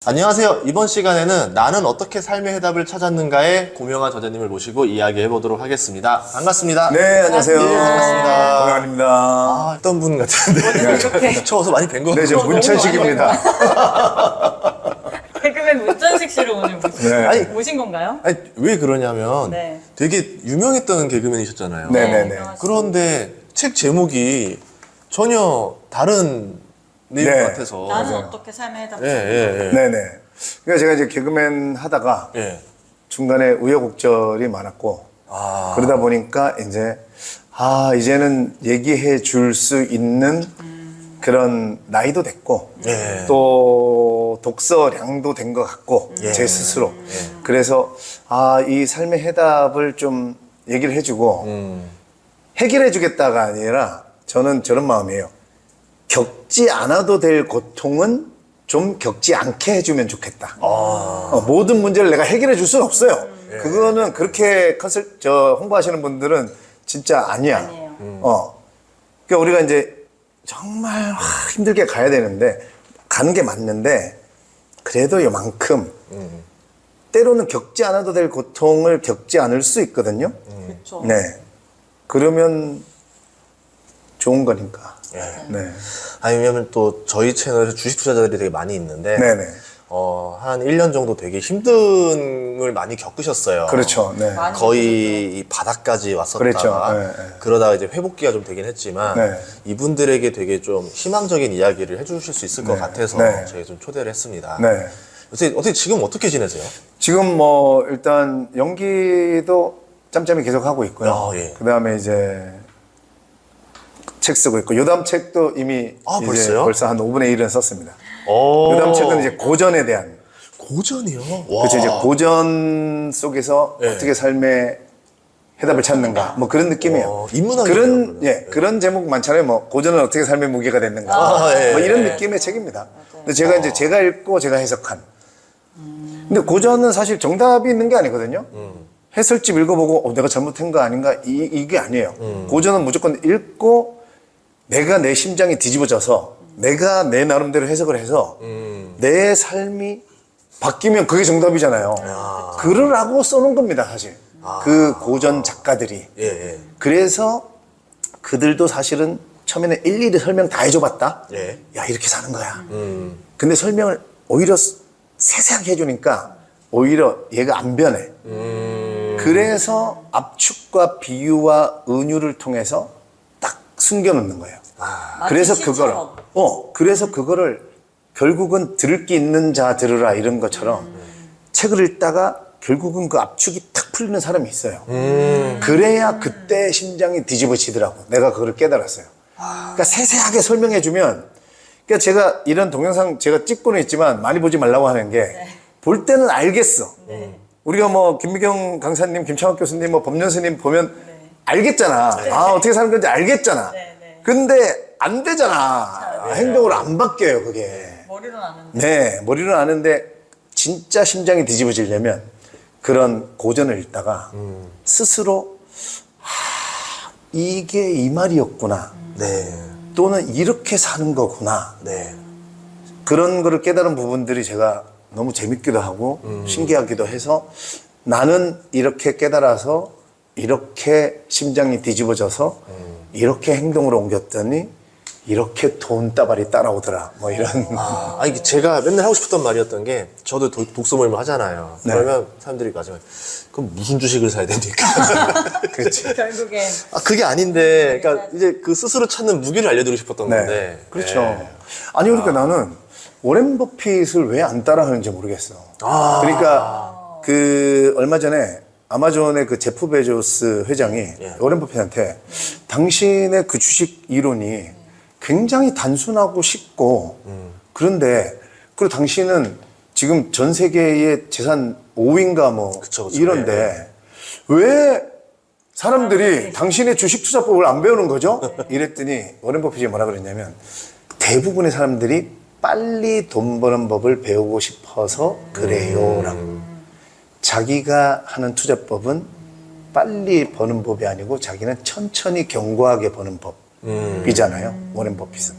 안녕하세요. 이번 시간에는 나는 어떻게 삶의 해답을 찾았는가에 고명환 저자님을 모시고 이야기해보도록 하겠습니다. 반갑습니다. 네, 안녕하세요. 네, 반갑습니다. 고명환입니다. 아, 어떤 분 같은데. 이렇게 저 어서 많이 뵌 거 네, 저 문천식입니다. 개그맨 문천식 씨를 오늘 네. 아니, 모신 건가요? 아니, 왜 그러냐면 네. 되게 유명했던 개그맨이셨잖아요. 네네네. 유명하시죠. 그런데 책 제목이 전혀 다른 내용 네. 같아서. 나는 맞아요. 어떻게 삶의 해답 예, 예, 예. 네네. 그러니까 제가 이제 개그맨 하다가 예. 중간에 우여곡절이 많았고, 아. 그러다 보니까 이제, 이제는 얘기해 줄 수 있는 그런 나이도 됐고, 예. 또 독서량도 된 것 같고, 예. 제 스스로. 그래서, 이 삶의 해답을 좀 얘기를 해주고, 해결해 주겠다가 아니라 저는 저런 마음이에요. 겪지 않아도 될 고통은 좀 겪지 않게 해주면 좋겠다. 모든 문제를 내가 해결해 줄 수는 없어요. 그거는 그렇게 홍보하시는 분들은 진짜 아니야. 아니에요. 그러니까 우리가 이제 정말 힘들게 가야 되는데, 가는 게 맞는데, 그래도 요만큼, 때로는 겪지 않아도 될 고통을 겪지 않을 수 있거든요. 그렇죠. 네. 그러면 좋은 거니까. 예. 네. 아니면 또 저희 채널에서 주식 투자자들이 되게 많이 있는데 네네. 한 1년 정도 되게 힘듦을 많이 겪으셨어요. 그렇죠. 네. 많이 거의 이 바닥까지 왔었다가 그렇죠. 네, 네. 그러다가 이제 회복기가 좀 되긴 했지만 네. 이분들에게 되게 좀 희망적인 이야기를 해주실 수 있을 것 네. 같아서 네. 저희가 좀 초대를 했습니다. 네. 어떻게 지금 어떻게 지내세요? 지금 뭐 일단 연기도 짬짬이 계속 하고 있고요. 예. 그 다음에 이제 책 쓰고 있고 요담 책도 이미 이제 벌써요? 벌써 한 5분의 1은 썼습니다. 오. 요담 책은 이제 고전에 대한 고전이요? 와. 그렇죠. 이제 고전 속에서 네. 어떻게 삶의 해답을 찾는가 뭐 그런 느낌이에요. 인문학이네요, 그런 그러면. 그런 제목 많잖아요. 뭐 고전은 어떻게 삶의 무게가 됐는가. 예, 뭐 이런 예. 느낌의 책입니다. 근데 제가 이제 제가 읽고 제가 해석한. 근데 고전은 사실 정답이 있는 게 아니거든요. 해설집 읽어보고 내가 잘못한 거 아닌가 이게 아니에요. 고전은 무조건 읽고 내가 내 심장이 뒤집어져서 내가 내 나름대로 해석을 해서 내 삶이 바뀌면 그게 정답이잖아요. 그러라고 써놓은 겁니다, 사실. 그 고전 작가들이. 예, 예. 그래서 그들도 사실은 처음에는 일일이 설명 다 해줘봤다. 예. 야, 이렇게 사는 거야. 근데 설명을 오히려 세세하게 해주니까 오히려 얘가 안 변해. 그래서 압축과 비유와 은유를 통해서 딱 숨겨놓는 거예요. 그래서 그래서 그거를 결국은 들을 게 있는 자 들으라 이런 것처럼 책을 읽다가 결국은 그 압축이 탁 풀리는 사람이 있어요. 그래야 그때 심장이 뒤집어지더라고. 내가 그걸 깨달았어요. 그러니까 세세하게 설명해주면, 그러니까 제가 이런 동영상 제가 찍고는 있지만 많이 보지 말라고 하는 게 볼 때는 알겠어. 우리가 뭐 김미경 강사님, 김창학 교수님, 뭐 법년 스님 보면 알겠잖아. 어떻게 사는 건지 알겠잖아. 근데 안 되잖아. 행동으로 안 바뀌어요, 그게. 머리로는 아는데. 네, 머리로는 아는데 진짜 심장이 뒤집어지려면 그런 고전을 읽다가 스스로 이게 이 말이었구나. 네. 또는 이렇게 사는 거구나. 네. 그런 거를 깨달은 부분들이 제가 너무 재밌기도 하고 신기하기도 해서 나는 이렇게 깨달아서 이렇게 심장이 뒤집어져서 이렇게 행동으로 옮겼더니 이렇게 돈다발이 따라오더라. 뭐 이런. 아니 제가 맨날 하고 싶었던 말이었던 게 저도 독서 모임을 하잖아요. 네. 그러면 사람들이 마지막에 그럼 무슨 주식을 사야 됩니까? 그렇지. 결국엔 그게 아닌데, 그러니까 이제 그 스스로 찾는 무기를 알려드리고 싶었던 건데. 네. 그렇죠. 예. 아니, 그러니까 나는 워렌 버핏을 왜 안 따라하는지 모르겠어. 그러니까 그 얼마 전에 아마존의 그 제프 베조스 회장이 워렌 버핏한테 당신의 그 주식 이론이 굉장히 단순하고 쉽고 그런데 그리고 당신은 지금 전 세계의 재산 5위인가 뭐 그쵸. 이런데 왜 사람들이 당신의 주식 투자법을 안 배우는 거죠? 이랬더니 워렌 버핏이 뭐라 그랬냐면 대부분의 사람들이 빨리 돈 버는 법을 배우고 싶어서 그래요 라고. 자기가 하는 투자법은 빨리 버는 법이 아니고 자기는 천천히 견고하게 버는 법이잖아요. 워렌 버핏은.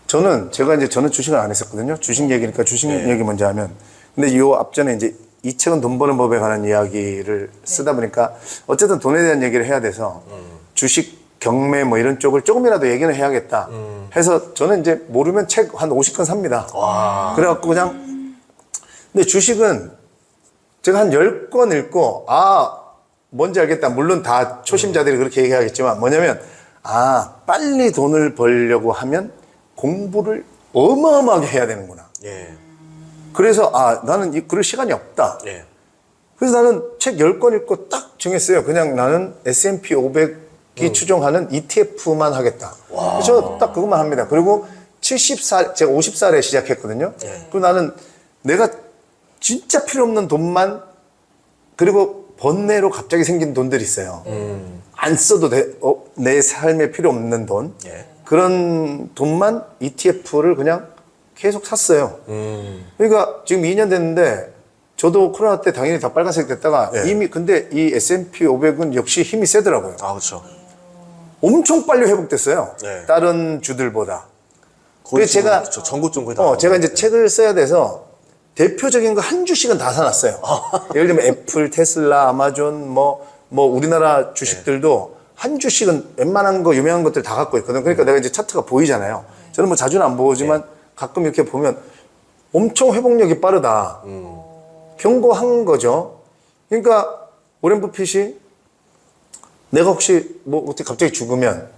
저는 주식을 안 했었거든요. 주식 얘기니까 주식 얘기 먼저 하면. 근데 요 앞전에 이제 이 책은 돈 버는 법에 관한 이야기를 쓰다 보니까 어쨌든 돈에 대한 얘기를 해야 돼서 주식 경매 뭐 이런 쪽을 조금이라도 얘기는 해야겠다 해서 저는 이제 모르면 책 한 50권 삽니다. 그래갖고 그냥 근데 주식은 제가 한 10권 읽고 뭔지 알겠다. 물론 다 초심자들이 그렇게 얘기하겠지만 뭐냐면 빨리 돈을 벌려고 하면 공부를 어마어마하게 해야 되는구나. 예. 그래서 나는 그럴 시간이 없다. 예. 그래서 나는 책 10권 읽고 딱 정했어요. 그냥 나는 S&P 500이 추종하는 ETF만 하겠다. 그래서 딱 그것만 합니다. 그리고 제가 50살에 시작했거든요. 그리고 나는 내가 진짜 필요 없는 돈만 그리고 번뇌로 갑자기 생긴 돈들이 있어요. 안 써도 내 삶에 필요 없는 돈. 예. 그런 돈만 ETF를 그냥 계속 샀어요. 그러니까 지금 2년 됐는데 저도 코로나 때 당연히 다 빨간색 됐다가 이미 근데 이 S&P 500은 역시 힘이 세더라고요. 그렇죠. 엄청 빨리 회복됐어요. 네. 다른 주들보다. 거의 그래서 제가 저 전국점 거의 다. 제가 이제 책을 써야 돼서 대표적인 거 한 주씩은 다 사놨어요. 예를 들면 애플, 테슬라, 아마존, 뭐 우리나라 주식들도 한 주씩은 웬만한 거 유명한 것들 다 갖고 있거든. 그러니까 내가 이제 차트가 보이잖아요. 저는 뭐 자주는 안 보지만 가끔 이렇게 보면 엄청 회복력이 빠르다. 경고한 거죠. 그러니까 오렌 버핏이 내가 혹시 뭐 어떻게 갑자기 죽으면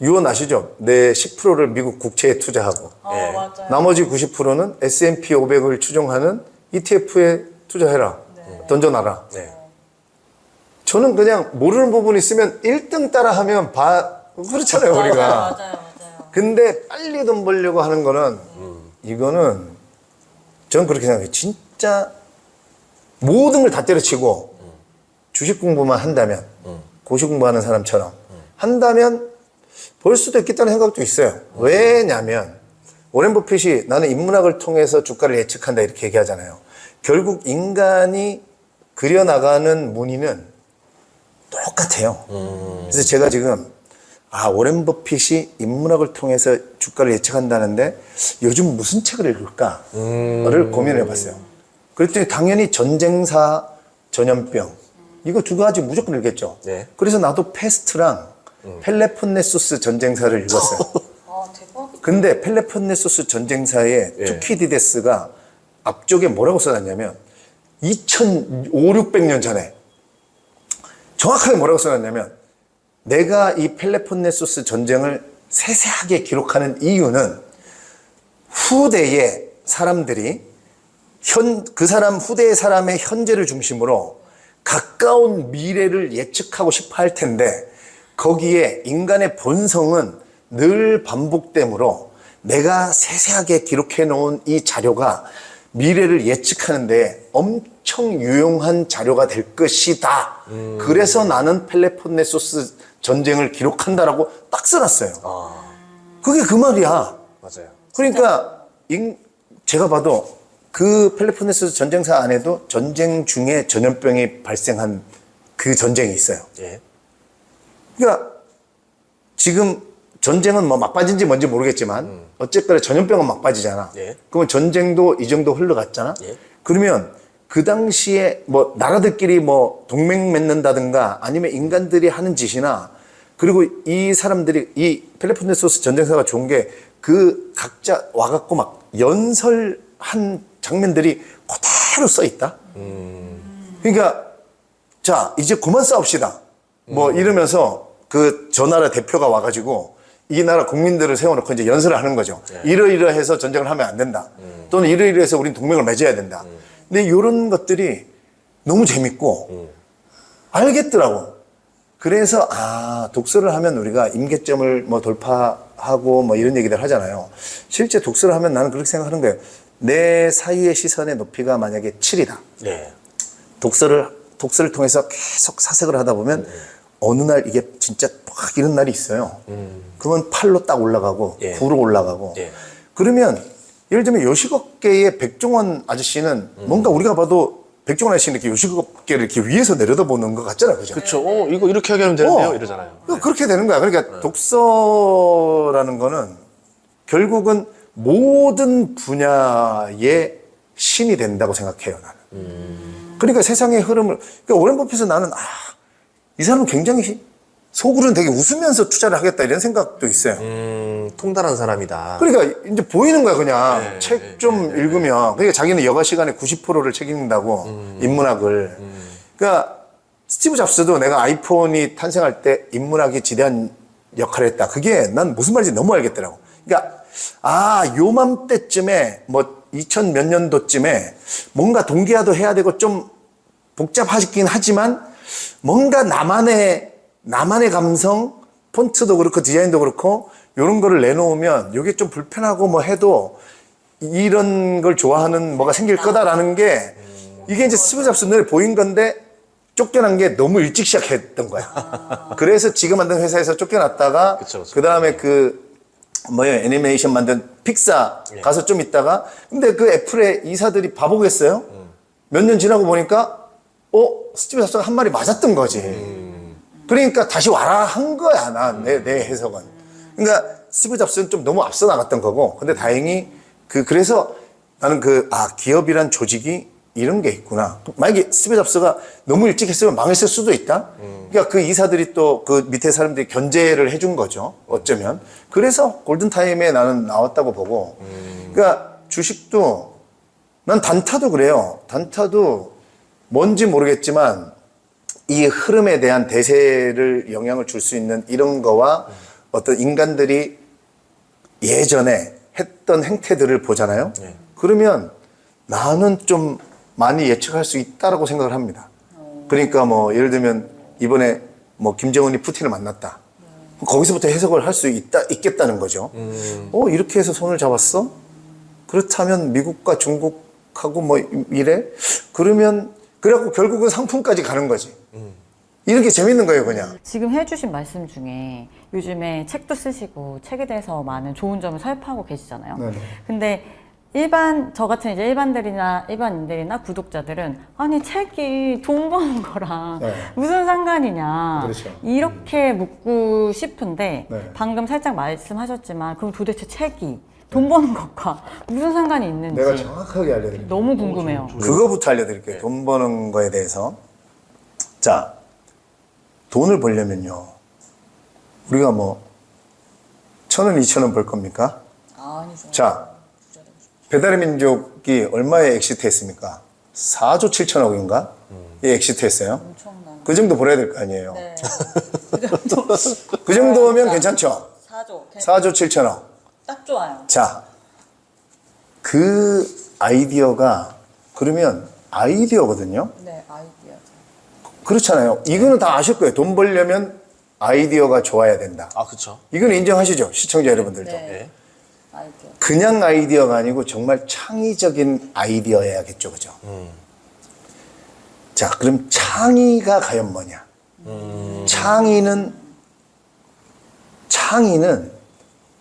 유언 아시죠? 내 10%를 미국 국채에 투자하고 맞아요. 나머지 90%는 S&P 500을 추종하는 ETF에 투자해라. 던져놔라. 네. 저는 그냥 모르는 부분 있으면 1등 따라하면 그렇잖아요, 우리가. 맞아요. 근데 빨리 돈 벌려고 하는 거는 이거는 저는 그렇게 생각해요. 진짜 모든 걸 다 때려치고 주식 공부만 한다면 고시 공부하는 사람처럼 한다면 벌 수도 있겠다는 생각도 있어요. 왜냐면 오렌 버핏이 나는 인문학을 통해서 주가를 예측한다 이렇게 얘기하잖아요. 결국 인간이 그려나가는 무늬는 똑같아요. 그래서 제가 지금 오렌 버핏이 인문학을 통해서 주가를 예측한다는데 요즘 무슨 책을 읽을까를 고민해 봤어요. 그랬더니 당연히 전쟁사 전염병 이거 두 가지 무조건 읽겠죠. 네. 그래서 나도 페스트랑 펠레폰네소스 전쟁사를 읽었어요. 대박. 근데 펠레폰네소스 전쟁사의 투키디데스가 앞쪽에 뭐라고 써놨냐면 2500~600년 전에 정확하게 뭐라고 써놨냐면 내가 이 펠레폰네소스 전쟁을 세세하게 기록하는 이유는 후대의 사람들이 후대의 사람의 현재를 중심으로 가까운 미래를 예측하고 싶어 할 텐데 거기에 인간의 본성은 늘 반복되므로 내가 세세하게 기록해 놓은 이 자료가 미래를 예측하는데 엄청 유용한 자료가 될 것이다. 그래서 나는 펠레폰네소스 전쟁을 기록한다라고 딱 써놨어요. 그게 그 말이야. 맞아요. 그러니까 제가 봐도 그 펠레폰네소스 전쟁사 안에도 전쟁 중에 전염병이 발생한 그 전쟁이 있어요. 예. 그러니까 지금 전쟁은 뭐 막빠진지 뭔지 모르겠지만 어쨌거나 전염병은 막빠지잖아. 예. 그러면 전쟁도 이 정도 흘러갔잖아. 예. 그러면 그 당시에 뭐 나라들끼리 뭐 동맹 맺는다든가 아니면 인간들이 하는 짓이나 그리고 이 사람들이 이 펠레폰네소스 전쟁사가 좋은 게 그 각자 와갖고 막 연설한 장면들이 그대로 써 있다. 그러니까 자 이제 그만 싸웁시다. 뭐 이러면서 그 저 나라 대표가 와가지고 이 나라 국민들을 세워놓고 이제 연설을 하는 거죠. 이러이러해서 전쟁을 하면 안 된다. 또는 이러이러해서 우린 동맹을 맺어야 된다. 근데 이런 것들이 너무 재밌고 알겠더라고. 그래서 독서를 하면 우리가 임계점을 뭐 돌파하고 뭐 이런 얘기들 하잖아요. 실제 독서를 하면 나는 그렇게 생각하는 거예요. 내 사유의 시선의 높이가 만약에 7이다. 네. 독서를 통해서 계속 사색을 하다 보면 어느 날 이게 진짜 막 이런 날이 있어요. 그러면 8로 딱 올라가고 9로 올라가고 그러면 예를 들면 요식업계의 백종원 아저씨는 뭔가 우리가 봐도 백종원 아저씨는 이렇게 요식업계를 이렇게 위에서 내려다보는 것 같잖아요. 그죠? 그렇죠. 이거 이렇게 하면 되는데요. 이러잖아요. 그렇게 되는 거야. 그러니까 독서라는 거는 결국은 모든 분야의 신이 된다고 생각해요, 나는. 그러니까 세상의 흐름을, 그러니까 오렌 버핏은 나는, 이 사람은 굉장히 속으로는 되게 웃으면서 투자를 하겠다 이런 생각도 있어요. 통달한 사람이다. 그러니까 이제 보이는 거야, 그냥. 네, 책 좀 읽으면. 그러니까 자기는 여가 시간에 90%를 책임진다고, 인문학을. 그러니까 스티브 잡스도 내가 아이폰이 탄생할 때 인문학이 지대한 역할을 했다. 그게 난 무슨 말인지 너무 알겠더라고. 그러니까, 요맘때쯤에, 뭐, 2000 몇 년도쯤에 뭔가 동기화도 해야 되고 좀 복잡하긴 하지만 뭔가 나만의 감성, 폰트도 그렇고 디자인도 그렇고 이런 거를 내놓으면 이게 좀 불편하고 뭐 해도 이런 걸 좋아하는 뭐가 생길 거다라는 게 이게 이제 스티브 잡스 눈에 보인 건데 쫓겨난 게 너무 일찍 시작했던 거야. 그래서 지금 만든 회사에서 쫓겨났다가 그쵸, 그쵸. 그다음에 애니메이션 만든 픽사 가서 좀 있다가 근데 그 애플의 이사들이 바보겠어요? 몇 년 지나고 보니까 스티브 잡스가 한 말이 맞았던 거지. 그러니까 다시 와라 한 거야, 내 해석은. 그러니까 스티브 잡스는 좀 너무 앞서 나갔던 거고, 근데 다행히 그래서 나는 기업이란 조직이 이런 게 있구나. 만약에 스티브 잡스가 너무 일찍 했으면 망했을 수도 있다. 그러니까 그 이사들이 또 그 밑에 사람들이 견제를 해준 거죠. 어쩌면. 그래서 골든타임에 나는 나왔다고 보고. 그러니까 주식도 난 단타도 그래요. 단타도 뭔지 모르겠지만 이 흐름에 대한 대세를 영향을 줄 수 있는 이런 거와 어떤 인간들이 예전에 했던 행태들을 보잖아요. 그러면 나는 좀 많이 예측할 수 있다라고 생각을 합니다. 그러니까 뭐 예를 들면 이번에 뭐 김정은이 푸틴을 만났다. 거기서부터 해석을 할 수 있겠다는 거죠. 이렇게 해서 손을 잡았어? 그렇다면 미국과 중국하고 뭐 이래? 그래갖고 결국은 상품까지 가는 거지. 이렇게 재밌는 거예요, 그냥. 지금 해주신 말씀 중에 요즘에 책도 쓰시고 책에 대해서 많은 좋은 점을 설파하고 계시잖아요. 네네. 근데 저 같은 이제 일반인들이나 구독자들은 아니 책이 돈 버는 거랑 네. 무슨 상관이냐 그렇죠. 이렇게 묻고 싶은데 네. 방금 살짝 말씀하셨지만 그럼 도대체 책이 돈 버는 것과 무슨 상관이 있는지 내가 정확하게 알려드릴게요. 너무 궁금해요. 그거부터 알려드릴게요. 돈 버는 거에 대해서. 자, 돈을 벌려면요. 우리가 뭐, 1,000원, 2,000원 벌 겁니까? 아니죠. 자, 배달의 민족이 얼마에 엑시트 했습니까? 4조 7천억인가? 예, 엑시트 했어요. 엄청난. 그 정도 벌어야 될 거 아니에요. 네. 그 정도. 그 정도면 괜찮죠? 4조. 4조 7천억. 딱 좋아요. 자, 그 아이디어가, 그러면 아이디어거든요? 네, 아이디어죠. 그렇잖아요. 이거는 다 아실 거예요. 돈 벌려면 아이디어가 좋아야 된다. 그쵸. 이건 인정하시죠? 시청자 여러분들도. 네. 아이디어. 그냥 아이디어가 아니고 정말 창의적인 아이디어여야겠죠. 그죠? 자, 그럼 창의가 과연 뭐냐? 창의는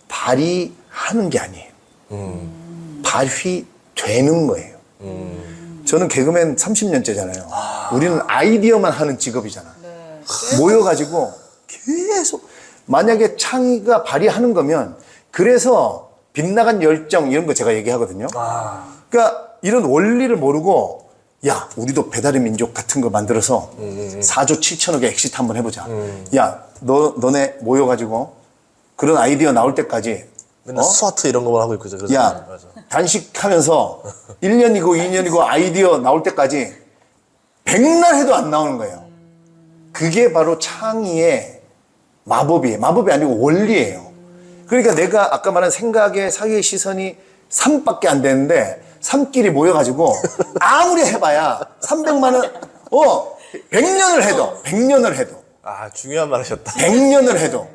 발휘하는 게 아니에요. 발휘되는 거예요. 저는 개그맨 30년째잖아요. 우리는 아이디어만 하는 직업이잖아. 네. 모여가지고 계속 만약에 창의가 발휘하는 거면 그래서 빗나간 열정 이런 거 제가 얘기하거든요. 그러니까 이런 원리를 모르고 야 우리도 배달의 민족 같은 거 만들어서 4조 7천억의 엑시트 한번 해보자. 야 너네 모여가지고 그런 아이디어 나올 때까지 맨날 스와트 이런 거만 하고 있고 그래서 야 맞아. 단식하면서 1년이고 2년이고 아이디어 나올 때까지 백날 해도 안 나오는 거예요. 그게 바로 창의의 마법이 아니고 원리예요. 그러니까 내가 아까 말한 생각의 사회의 시선이 3밖에 안 되는데 3끼리 모여가지고 아무리 해봐야 300만 원 100년을 해도 중요한 말 하셨다. 100년을 해도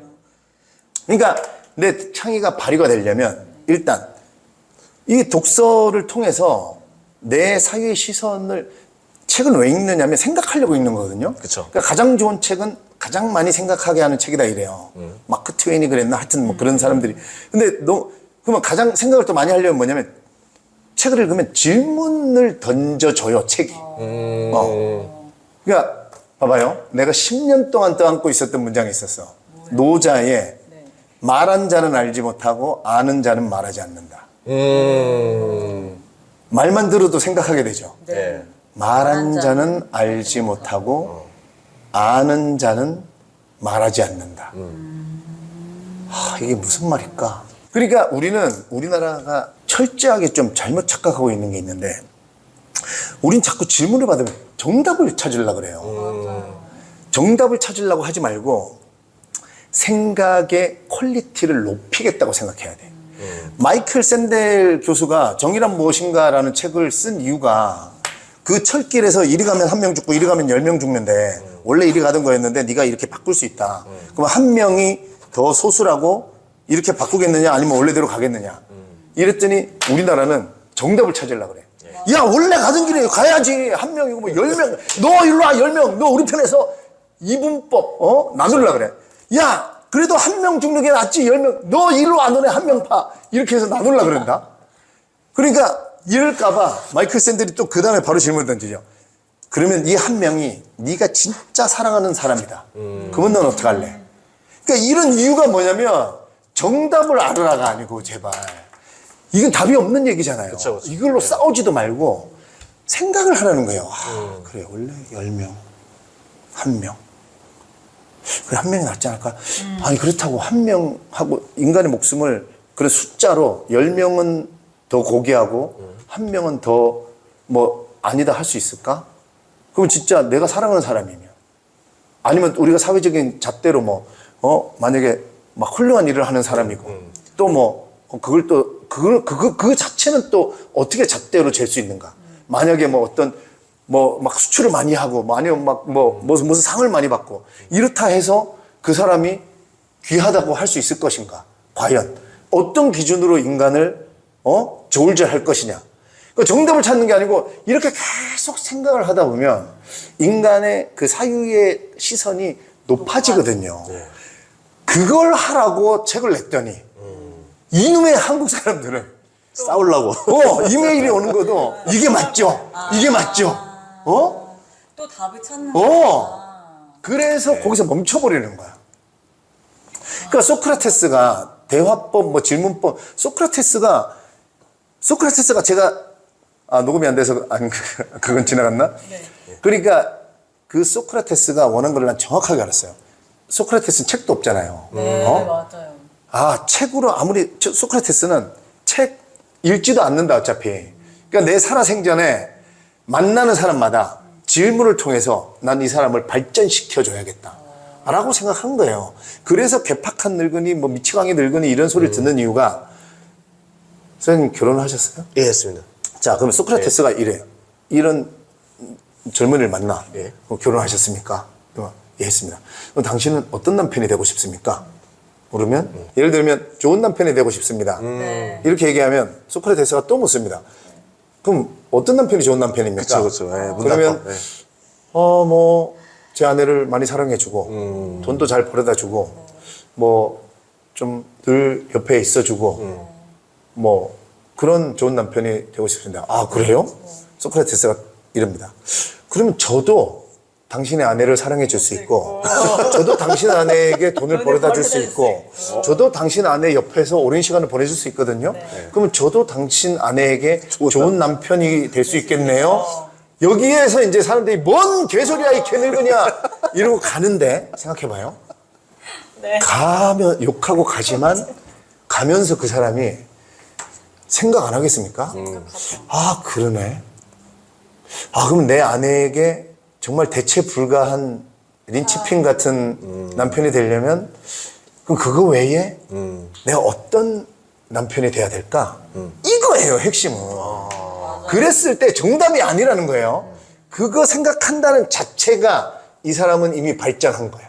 그러니까 내 창의가 발휘가 되려면 일단 이 독서를 통해서 내 사회의 시선을 책은 왜 읽느냐면 생각하려고 읽는 거거든요. 그쵸. 그러니까 가장 좋은 책은 가장 많이 생각하게 하는 책이다 이래요. 마크 트웨인이 그랬나 하여튼 뭐 그런 사람들이. 근데 그러면 가장 생각을 또 많이 하려면 뭐냐면 책을 읽으면 질문을 던져줘요 책이. 그러니까 봐봐요. 내가 10년 동안 떠안고 있었던 문장이 있었어. 노자의 말한 자는 알지 못하고 아는 자는 말하지 않는다. 말만 들어도 생각하게 되죠. 네. 말한 자는 알지 못하고 아는 자는 말하지 않는다. 이게 무슨 말일까? 그러니까 우리나라가 철저하게 좀 잘못 착각하고 있는 게 있는데, 우린 자꾸 질문을 받으면 정답을 찾으려고 그래요. 정답을 찾으려고 하지 말고 생각의 퀄리티를 높이겠다고 생각해야 돼. 마이클 샌델 교수가 정의란 무엇인가라는 책을 쓴 이유가, 그 철길에서 이리 가면 1명 죽고 이리 가면 10명 죽는데 원래 이리 가던 거였는데 네가 이렇게 바꿀 수 있다. 그럼 한 명이 더 소수라고 이렇게 바꾸겠느냐 아니면 원래대로 가겠느냐. 이랬더니 우리나라는 정답을 찾으려고 그래. 야, 원래 가던 길에 가야지. 한 명이고 뭐 10명. 너 일로 와, 10명. 너 우리 편에서 이분법 나누려고 그래. 야, 그래도 한 명 죽는 게 낫지. 10명. 너 일로 와, 너네 한 명 파. 이렇게 해서 나누려고 그런다. 그러니까 이럴까봐 마이클 샌들이 또 그 다음에 바로 질문을 던지죠. 그러면 이 한 명이 네가 진짜 사랑하는 사람이다. 그러면 넌 어떻게 할래? 그러니까 이런 이유가 뭐냐면 정답을 알아라가 아니고, 제발. 이건 답이 없는 얘기잖아요. 그쵸. 이걸로 싸우지도 말고 생각을 하라는 거예요. 그래, 원래 10명, 1명. 그래, 1명이 낫지 않을까? 아니, 그렇다고 1명하고 인간의 목숨을 그런 숫자로 10명은 더 고귀하고 1명은 더 뭐 아니다 할 수 있을까? 그럼 진짜 내가 사랑하는 사람이면, 아니면 우리가 사회적인 잣대로 만약에 막 훌륭한 일을 하는 사람이고 또 뭐 그걸 또 그 자체는 또 어떻게 잣대로 잴 수 있는가? 만약에 뭐 어떤 막 수출을 많이 하고 아니면 무슨 상을 많이 받고 이렇다 해서 그 사람이 귀하다고 할 수 있을 것인가? 과연 어떤 기준으로 인간을 저울질할 것이냐? 그 정답을 찾는 게 아니고 이렇게 계속 생각을 하다 보면 인간의 그 사유의 시선이 높아지거든요. 그걸 하라고 책을 냈더니 이놈의 한국 사람들은 싸우려고. 이메일이 오는 것도 이게 맞죠? 이게 맞죠? 또 답을 찾는 그래서 거기서 멈춰버리는 거야. 그러니까 소크라테스가 대화법, 질문법, 소크라테스가 제가 녹음이 안 돼서 그건 지나갔나? 네. 그러니까 그 소크라테스가 원한 걸 난 정확하게 알았어요. 소크라테스는 책도 없잖아요. 네, 맞아요. 책으로 소크라테스는 책 읽지도 않는다, 어차피. 그러니까 내 살아생전에 만나는 사람마다 질문을 통해서 난 이 사람을 발전시켜줘야겠다. 라고 생각한 거예요. 그래서 괴팍한 늙은이, 미치광이 늙은이 이런 소리를 듣는 이유가, 선생님 결혼하셨어요? 예, 했습니다. 자, 그럼 소크라테스가 이래요. 이런 젊은이를 만나. 예. 그럼 결혼하셨습니까? 예, 했습니다. 그럼 당신은 어떤 남편이 되고 싶습니까? 그러면 예를 들면 좋은 남편이 되고 싶습니다. 이렇게 얘기하면 소크라테스가 또 묻습니다. 그럼 어떤 남편이 좋은 남편입니까? 그렇죠. 그러면 제 아내를 많이 사랑해주고 돈도 잘 벌어다주고 좀 늘 옆에 있어주고 그런 좋은 남편이 되고 싶습니다. 아, 그래요? 소크라테스가 이럽니다. 그러면 저도 당신의 아내를 사랑해 줄 수 있고, 저도 당신 아내에게 돈을 벌어다 줄 수 있고, 저도 당신 아내 옆에서 오랜 시간을 보내줄 수 있거든요. 그러면 저도 당신 아내에게 좋은 남편이 될 수 있겠네요. 여기에서 이제 사람들이 뭔 개소리야, 이 개늙으냐 이러고 가는데, 생각해봐요. 욕하고 가지만 가면서 그 사람이 생각 안 하겠습니까? 그러네. 그럼 내 아내에게 정말 대체 불가한 린치핀 같은 남편이 되려면, 그럼 그거 외에 내가 어떤 남편이 돼야 될까? 이거예요, 핵심은. 그랬을 때 정답이 아니라는 거예요. 그거 생각한다는 자체가 이 사람은 이미 발전한 거야.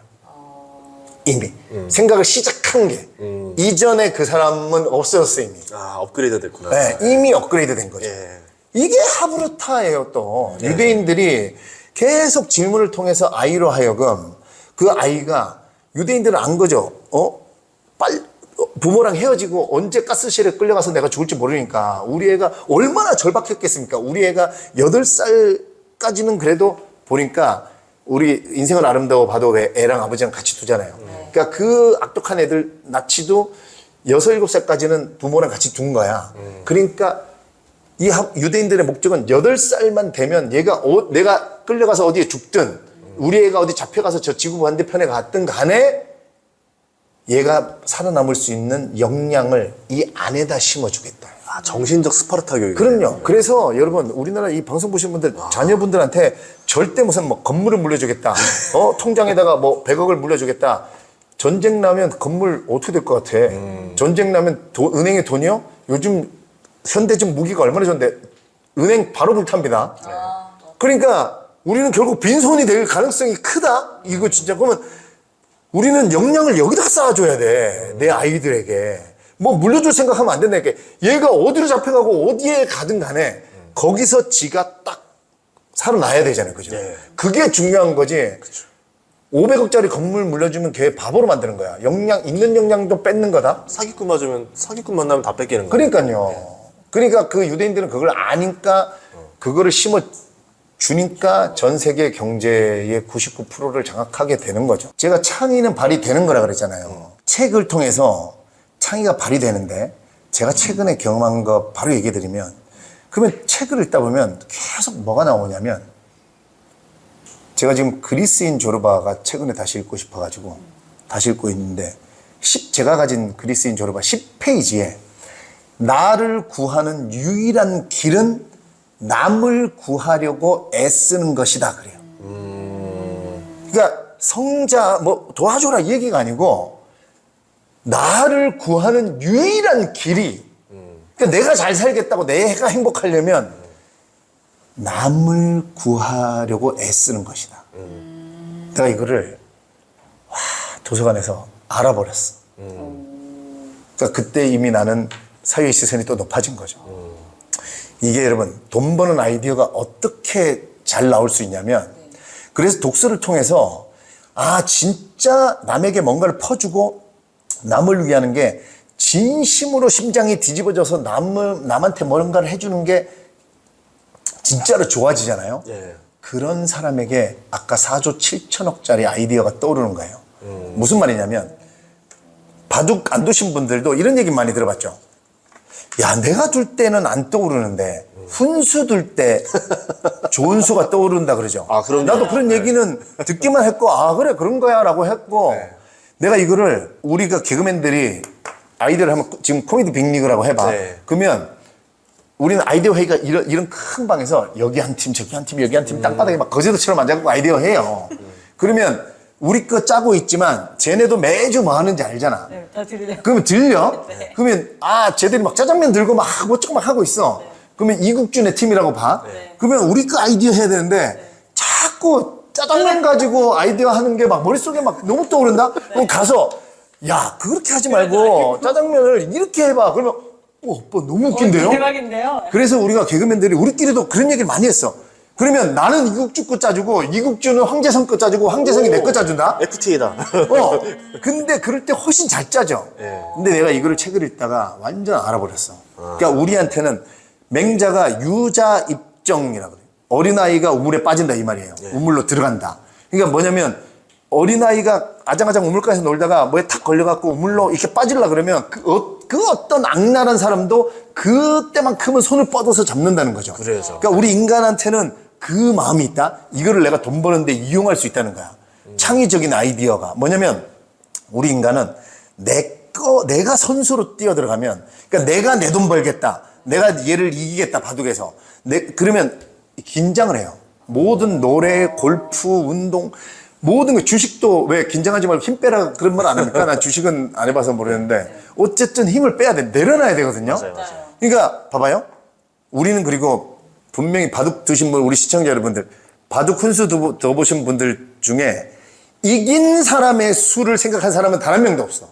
이미. 생각을 시작한 게. 이전에 그 사람은 없어졌어, 이미. 업그레이드 됐구나. 네, 이미 업그레이드 된 거죠. 예. 이게 하브루타예요, 또. 유대인들이 계속 질문을 통해서 아이로 하여금 그 아이가, 유대인들은 안 거죠. 부모랑 헤어지고 언제 가스실에 끌려가서 내가 죽을지 모르니까 우리 애가 얼마나 절박했겠습니까? 우리 애가 8살까지는 그래도 보니까 우리 인생을 아름다워 봐도 왜 애랑 아버지랑 같이 두잖아요. 그러니까 그 악독한 애들 나치도 6, 7살까지는 부모랑 같이 둔 거야. 그러니까 이 유대인들의 목적은 8살만 되면 얘가 내가 끌려가서 어디에 죽든 우리 애가 어디 잡혀가서 저 지구 반대편에 갔든 간에 얘가 살아남을 수 있는 역량을 이 안에다 심어주겠다. 아, 정신적 스파르타 교육. 그럼요. 그래서 여러분 우리나라 이 방송 보시는 분들 자녀분들한테 절대 무슨 뭐 건물을 물려주겠다. 통장에다가 뭐 100억을 물려주겠다. 전쟁 나면 건물 어떻게 될 것 같아? 전쟁 나면 은행에 돈이요? 요즘 현대적 무기가 얼마나 좋은데 은행 바로 불탑니다. 그러니까 우리는 결국 빈손이 될 가능성이 크다. 이거 진짜 그러면 우리는 역량을 여기다 쌓아줘야 돼. 내 아이들에게. 뭐 물려줄 생각하면 안 된다니까. 얘가 어디로 잡혀가고 어디에 가든 간에 거기서 지가 딱 살아나야 되잖아요. 그죠? 네. 그게 중요한 거지. 500억짜리 건물 물려주면 걔 바보로 만드는 거야. 있는 역량도 뺏는 거다. 사기꾼 맞으면, 사기꾼 만나면 다 뺏기는 거예요. 그러니까요. 그러니까 그 유대인들은 그걸 아니까 그거를 심어 주니까 전 세계 경제의 99%를 장악하게 되는 거죠. 제가 창의는 발휘되는 거라 그랬잖아요. 책을 통해서 창의가 발휘되는데 제가 최근에 경험한 거 바로 얘기해 드리면 그러면 책을 읽다 보면 계속 뭐가 나오냐면 제가 지금 그리스인 조르바가 최근에 다시 읽고 싶어가지고 다시 읽고 있는데 제가 가진 그리스인 조르바 10페이지에 나를 구하는 유일한 길은 남을 구하려고 애쓰는 것이다 그래요. 그러니까 성자 뭐 도와줘라 이 얘기가 아니고 나를 구하는 유일한 길이 그러니까 내가 잘 살겠다고 내가 행복하려면 남을 구하려고 애쓰는 것이다. 내가 이거를 도서관에서 알아버렸어. 그러니까 그때 이미 나는 사회의 시선이 또 높아진 거죠. 이게 여러분 돈 버는 아이디어가 어떻게 잘 나올 수 있냐면 그래서 독서를 통해서 진짜 남에게 뭔가를 퍼주고 남을 위하는 게 진심으로 심장이 뒤집어져서 남한테 뭔가를 해주는 게 진짜로 좋아지잖아요. 예. 그런 사람에게 아까 4조 7천억짜리 아이디어가 떠오르는 거예요. 무슨 말이냐면 바둑 안 두신 분들도 이런 얘기 많이 들어봤죠. 야, 내가 둘 때는 안 떠오르는데 훈수 둘 때 좋은 수가 떠오른다 그러죠. 그럼요. 나도 그런 얘기는 듣기만 했고 그래 그런 거야 라고 했고 내가 이거를 우리가 개그맨들이 아이디어를 하면 지금 코미디 빅리그라고 해봐. 네. 그러면 우리는 아이디어 회의가 이런 큰 방에서 여기 한 팀 저기 한 팀 여기 한 팀 땅바닥에 막 거제도처럼 앉아갖고 아이디어 해요. 그러면 우리 거 짜고 있지만 쟤네도 매주 뭐 하는지 알잖아. 네, 다 들려요. 그러면 들려? 네. 그러면 쟤들이 막 짜장면 들고 막 뭐저거 막 하고 있어. 그러면 이국준의 팀이라고 봐. 그러면 우리 거 아이디어 해야 되는데 자꾸 짜장면 가지고 아이디어 하는 게 막 머릿속에 막 너무 떠오른다? 그럼 가서 야 그렇게 하지 말고 짜장면을 이렇게 해봐. 그러면 오빠 너무 웃긴데요? 대박인데요. 그래서 우리가 개그맨들이 우리끼리도 그런 얘기를 많이 했어. 그러면 나는 이국주 거 짜주고 이국주는 황재성 거 짜주고 황재성이 내 거 짜준다? FTA다. 근데 그럴 때 훨씬 잘 짜죠. 근데 내가 이거를 책을 읽다가 완전 알아버렸어. 그러니까 우리한테는 맹자가 유자 입정이라고 그래요. 어린아이가 우물에 빠진다 이 말이에요. 우물로 들어간다. 그러니까 뭐냐면 어린아이가 아장아장 우물가에서 놀다가 뭐에 탁 걸려갖고 우물로 이렇게 빠지려 그러면 그 어떤 악랄한 사람도 그때만큼은 손을 뻗어서 잡는다는 거죠. 그래서. 그러니까 우리 인간한테는 그 마음이 있다. 이거를 내가 돈 버는데 이용할 수 있다는 거야. 창의적인 아이디어가 뭐냐면 우리 인간은 내가 선수로 뛰어들어가면 그러니까 내가 내 돈 벌겠다. 내가 얘를 이기겠다 바둑에서. 그러면 긴장을 해요. 모든 노래, 골프, 운동 모든 거 주식도 왜 긴장하지 말고 힘 빼라 그런 말 안 합니까? 난 주식은 안 해봐서 모르겠는데 어쨌든 힘을 빼야 돼. 내려놔야 되거든요. 맞아요. 그러니까 봐봐요. 우리는 그리고 분명히 바둑 두신 분 우리 시청자 여러분들 바둑 훈수 더 보신 분들 중에 이긴 사람의 수를 생각한 사람은 단 한 명도 없어.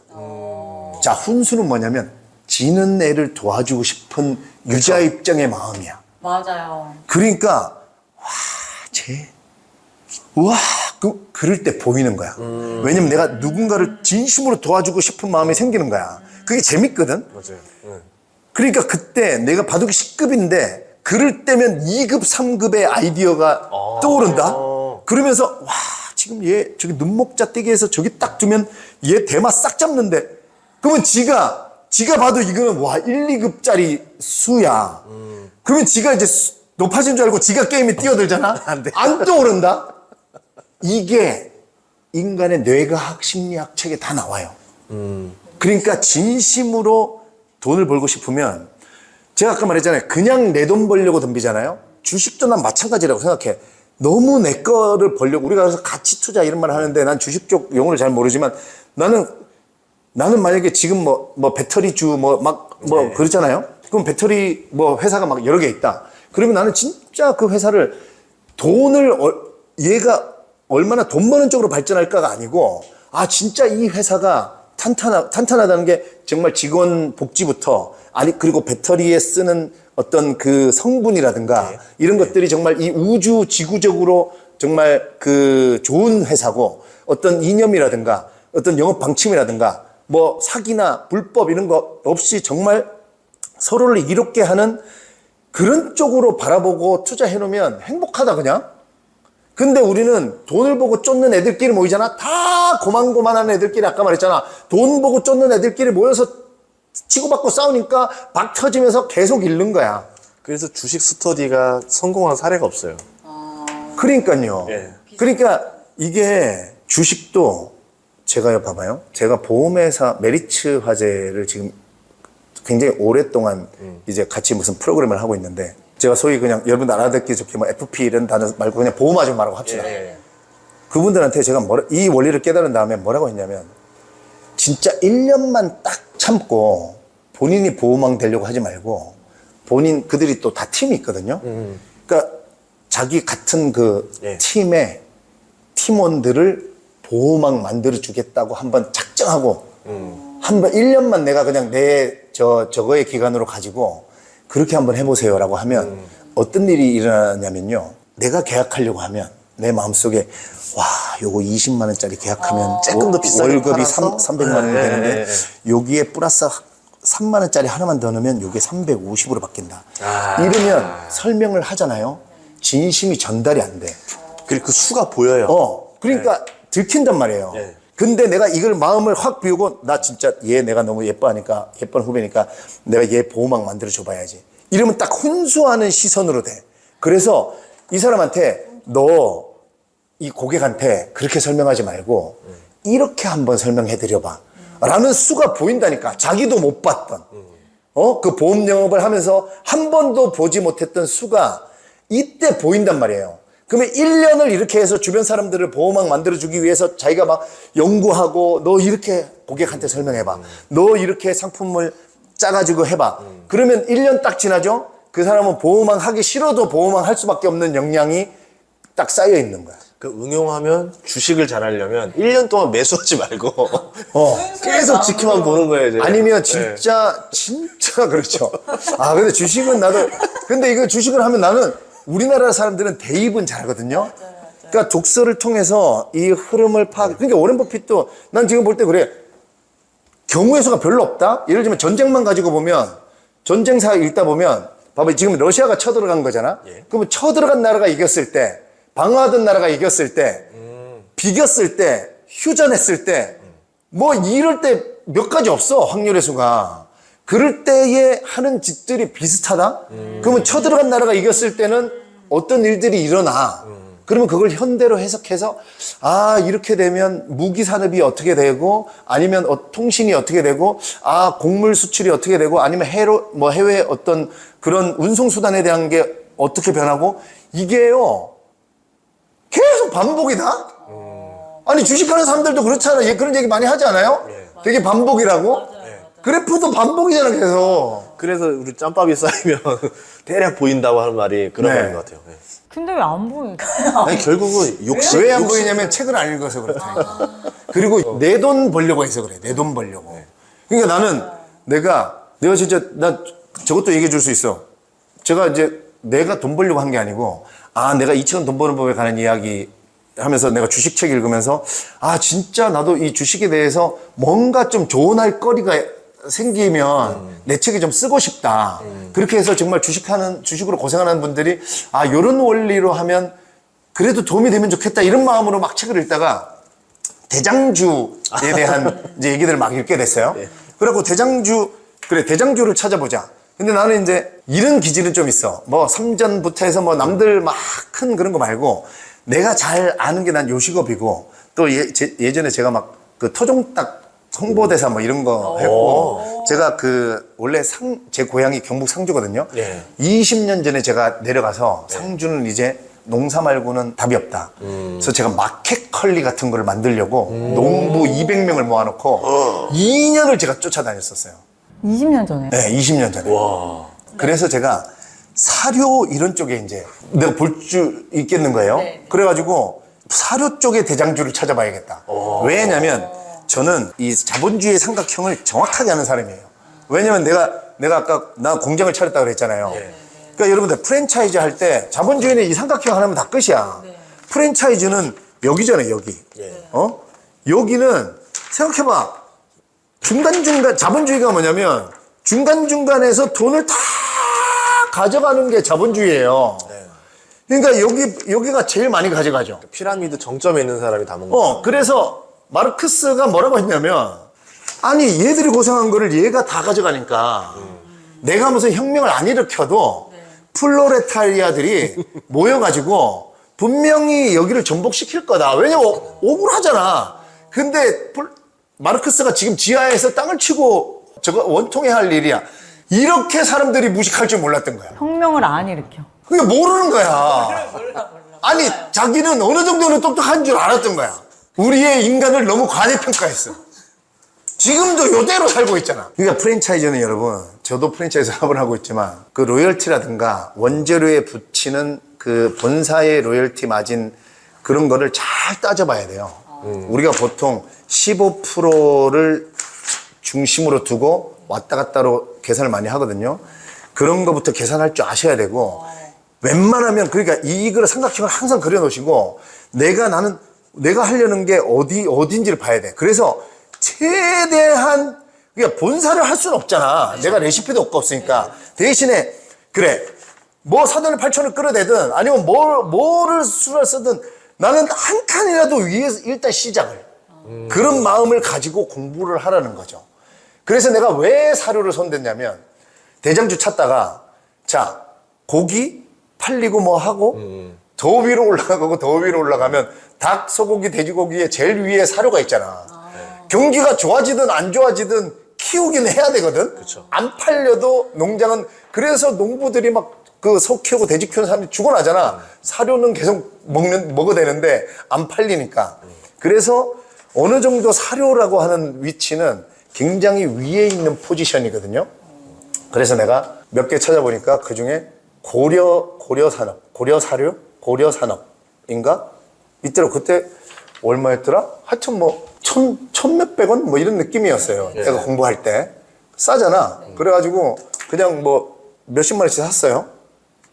자 훈수는 뭐냐면 지는 애를 도와주고 싶은 유자 입장의 마음이야. 맞아요. 그러니까 그럴 때 보이는 거야. 왜냐면 내가 누군가를 진심으로 도와주고 싶은 마음이 생기는 거야. 그게 재밌거든. 맞아요. 그러니까 그때 내가 바둑이 10급인데 그럴 때면 2급, 3급의 아이디어가 떠오른다. 그러면서 지금 얘 저기 눈목자 떼게 해서 저기 딱 두면 얘 대마 싹 잡는데 그러면 지가 봐도 이거는 와 1, 2급짜리 수야. 그러면 지가 이제 높아진 줄 알고 지가 게임에 뛰어들잖아. 안 떠오른다. 이게 인간의 뇌과학 심리학 책에 다 나와요. 그러니까 진심으로 돈을 벌고 싶으면 제가 아까 말했잖아요. 그냥 내 돈 벌려고 덤비잖아요. 주식도 난 마찬가지라고 생각해. 너무 내 거를 벌려고 우리가 그래서 가치 투자 이런 말 하는데 난 주식 쪽 용어를 잘 모르지만 나는 만약에 지금 뭐 배터리주 네. 그렇잖아요. 그럼 배터리 회사가 막 여러 개 있다. 그러면 나는 진짜 그 회사를 얘가 얼마나 돈 버는 쪽으로 발전할까가 아니고 아 진짜 이 회사가 탄탄하다는 게 정말 직원 복지부터 그리고 배터리에 쓰는 어떤 그 성분이라든가 이런 것들이 정말 이 우주 지구적으로 정말 그 좋은 회사고 어떤 이념이라든가 어떤 영업 방침이라든가 뭐 사기나 불법 이런 거 없이 정말 서로를 이롭게 하는 그런 쪽으로 바라보고 투자해 놓으면 행복하다 그냥. 근데 우리는 돈을 보고 쫓는 애들끼리 모이잖아. 다 고만고만한 애들끼리 아까 말했잖아. 돈 보고 쫓는 애들끼리 모여서 치고받고 싸우니까 박 터지면서 계속 잃는 거야. 그래서 주식 스터디가 성공한 사례가 없어요. 그러니까요. 예. 그러니까 이게 주식도 제가요 봐봐요. 제가 보험회사 메리츠 화재를 지금 굉장히 오랫동안 이제 같이 무슨 프로그램을 하고 있는데 제가 소위 그냥 여러분들 알아듣기 좋게 뭐 FP 이런 단어 말고 그냥 보험 아줌마라고 합시다. 그분들한테 제가 이 원리를 깨달은 다음에 뭐라고 했냐면 진짜 1년만 딱 참고 본인이 보호망 되려고 하지 말고 그들이 또 다 팀이 있거든요. 그러니까 자기 같은 그 팀의 팀원들을 보호망 만들어 주겠다고 한번 작정하고 한번 1년만 내가 그냥 저거의 기간으로 가지고 그렇게 한번 해보세요라고 하면 어떤 일이 일어나냐면요. 내가 계약하려고 하면 내 마음속에 와 요거 20만 원짜리 계약하면 조금 더 비싸게 월급이 팔아서? 300만 원이 되는데 여기에 플러스 3만 원짜리 하나만 더 넣으면 요게 350으로 바뀐다. 이러면 설명을 하잖아요. 진심이 전달이 안 돼. 그리고 그 수가 보여요. 그러니까 들킨단 말이에요. 근데 내가 이걸 마음을 확 비우고 나 진짜 얘 내가 너무 예쁜 후배니까 내가 얘 보호막 만들어 줘봐야지. 이러면 딱 훈수하는 시선으로 돼. 그래서 이 사람한테 너 이 고객한테 그렇게 설명하지 말고 이렇게 한번 설명해 드려봐. 라는 수가 보인다니까. 자기도 못 봤던. 그 보험 영업을 하면서 한 번도 보지 못했던 수가 이때 보인단 말이에요. 그러면 1년을 이렇게 해서 주변 사람들을 보호막 만들어주기 위해서 자기가 막 연구하고 너 이렇게 고객한테 설명해봐. 너 이렇게 상품을 짜가지고 해봐. 그러면 1년 딱 지나죠? 그 사람은 보호막 하기 싫어도 보호막 할 수밖에 없는 역량이 딱 쌓여 있는 거야. 그 응용하면 주식을 잘하려면 1년 동안 매수하지 말고 계속 지켜만 보는 거예요. 이제. 아니면 진짜 그렇죠. 근데 주식은 근데 이거 주식을 하면 나는 우리나라 사람들은 대입은 잘하거든요. 그러니까 독서를 통해서 이 흐름을 그러니까 오렌 버핏도 난 지금 볼 때 그래. 경우의 수가 별로 없다? 예를 들면 전쟁만 가지고 보면 전쟁사 읽다 보면 봐봐 지금 러시아가 쳐들어간 거잖아. 그러면 쳐들어간 나라가 이겼을 때 방어하던 나라가 이겼을 때 비겼을 때 휴전했을 때 뭐 이럴 때 몇 가지 없어 확률의 수가. 그럴 때에 하는 짓들이 비슷하다? 그러면 쳐들어간 나라가 이겼을 때는 어떤 일들이 일어나. 그러면 그걸 현대로 해석해서 이렇게 되면 무기 산업이 어떻게 되고 아니면 통신이 어떻게 되고 곡물 수출이 어떻게 되고 아니면 해외 어떤 그런 운송 수단에 대한 게 어떻게 변하고 이게요 계속 반복이다. 아니 주식하는 사람들도 그렇잖아. 그런 얘기 많이 하지 않아요? 되게 반복이라고. 그래프도 반복이잖아 계속. 그래서 우리 짬밥이 쌓이면 대략 보인다고 하는 말이 그런 말인 것 같아요. 근데 왜 안 보일까? 아니 결국은 욕심. 왜 안 보이냐면 책을 안 읽어서 그렇다. 그리고 내 돈 벌려고 해서 그래. 내 돈 벌려고. 그러니까 나는 내가 진짜 나 저것도 얘기해 줄 수 있어. 제가 이제 내가 돈 벌려고 한 게 아니고 내가 2,000원 돈 버는 법에 관한 이야기 하면서 내가 주식책 읽으면서 진짜 나도 이 주식에 대해서 뭔가 좀 조언할 거리가 생기면 내 책에 좀 쓰고 싶다. 그렇게 해서 정말 주식으로 고생하는 분들이 요런 원리로 하면 그래도 도움이 되면 좋겠다 이런 마음으로 막 책을 읽다가 대장주에 대한 이제 얘기들을 막 읽게 됐어요. 그래갖고 대장주를 찾아보자. 근데 나는 이제 이런 기질은 좀 있어. 뭐 삼전부터 해서 뭐 남들 막 큰 그런 거 말고 내가 잘 아는 게 난 요식업이고 또 예전에 제가 막 그 토종닭 홍보대사 뭐 이런 거 했고 제가 원래 제 고향이 경북 상주거든요. 20년 전에 제가 내려가서 상주는 이제 농사 말고는 답이 없다. 그래서 제가 마켓컬리 같은 거를 만들려고 농부 200명을 모아놓고 2년을 제가 쫓아다녔었어요. 20년 전에? 네, 20년 전에. 와. 그래서 제가 사료 이런 쪽에 이제 내가 볼 줄 있겠는 거예요. 그래가지고 사료 쪽에 대장주를 찾아봐야겠다. 왜냐면 저는 이 자본주의 삼각형을 정확하게 아는 사람이에요. 왜냐면 내가 아까 나 공장을 차렸다고 그랬잖아요. 그러니까 여러분들 프랜차이즈 할 때 자본주의는 이 삼각형 하나면 다 끝이야. 프랜차이즈는 여기잖아요, 여기. 여기는 생각해봐. 중간중간, 자본주의가 뭐냐면 중간중간에서 돈을 다 가져가는 게 자본주의예요. 그러니까 여기가 제일 많이 가져가죠. 피라미드 정점에 있는 사람이 다 먹는 거. 그래서 마르크스가 뭐라고 했냐면 아니 얘들이 고생한 거를 얘가 다 가져가니까 내가 무슨 혁명을 안 일으켜도 플로레타리아들이 모여가지고 분명히 여기를 전복시킬 거다. 왜냐면 억울하잖아. 근데 마르크스가 지금 지하에서 땅을 치고 저거 원통해 할 일이야. 이렇게 사람들이 무식할 줄 몰랐던 거야. 혁명을 안 일으켜. 그게 모르는 거야. 아니 자기는 어느 정도는 똑똑한 줄 알았던 거야. 우리의 인간을 너무 과대평가했어. 지금도 요대로 살고 있잖아. 그러니까 프랜차이즈는 여러분, 저도 프랜차이즈 사업을 하고 있지만 그 로열티라든가 원재료에 붙이는 그 본사의 로열티 마진 그런 거를 잘 따져봐야 돼요. 우리가 보통 15%를 중심으로 두고 왔다 갔다로 계산을 많이 하거든요. 그런 거부터 계산할 줄 아셔야 되고 웬만하면 그러니까 이익을 삼각형을 항상 그려놓으시고 내가 하려는 게 어딘지를 봐야 돼. 그래서 최대한 그러니까 본사를 할 수는 없잖아. 내가 레시피도 없으니까 대신에 그래 뭐 사돈을 8천을 끌어내든 아니면 뭐를 수를 쓰든 나는 한 칸이라도 위에서 일단 시작을 그런 마음을 가지고 공부를 하라는 거죠. 그래서 내가 왜 사료를 손댔냐면 대장주 찾다가 자 고기 팔리고 뭐 하고 더 위로 올라가고 더 위로 올라가면 닭, 소고기, 돼지고기의 제일 위에 사료가 있잖아. 경기가 좋아지든 안 좋아지든 키우긴 해야 되거든. 그쵸. 안 팔려도 농장은 그래서 농부들이 막 그 소 키우고 돼지 키우는 사람들이 죽어나잖아. 사료는 계속 먹어야 되는데 안 팔리니까. 그래서 어느 정도 사료라고 하는 위치는 굉장히 위에 있는 포지션이거든요. 그래서 내가 몇 개 찾아보니까 그 중에 고려산업인가? 이때로 그때 얼마였더라? 하여튼 뭐 천 몇백 원? 뭐 이런 느낌이었어요. 내가 공부할 때. 싸잖아. 그래가지고 그냥 뭐 몇십만 원씩 샀어요.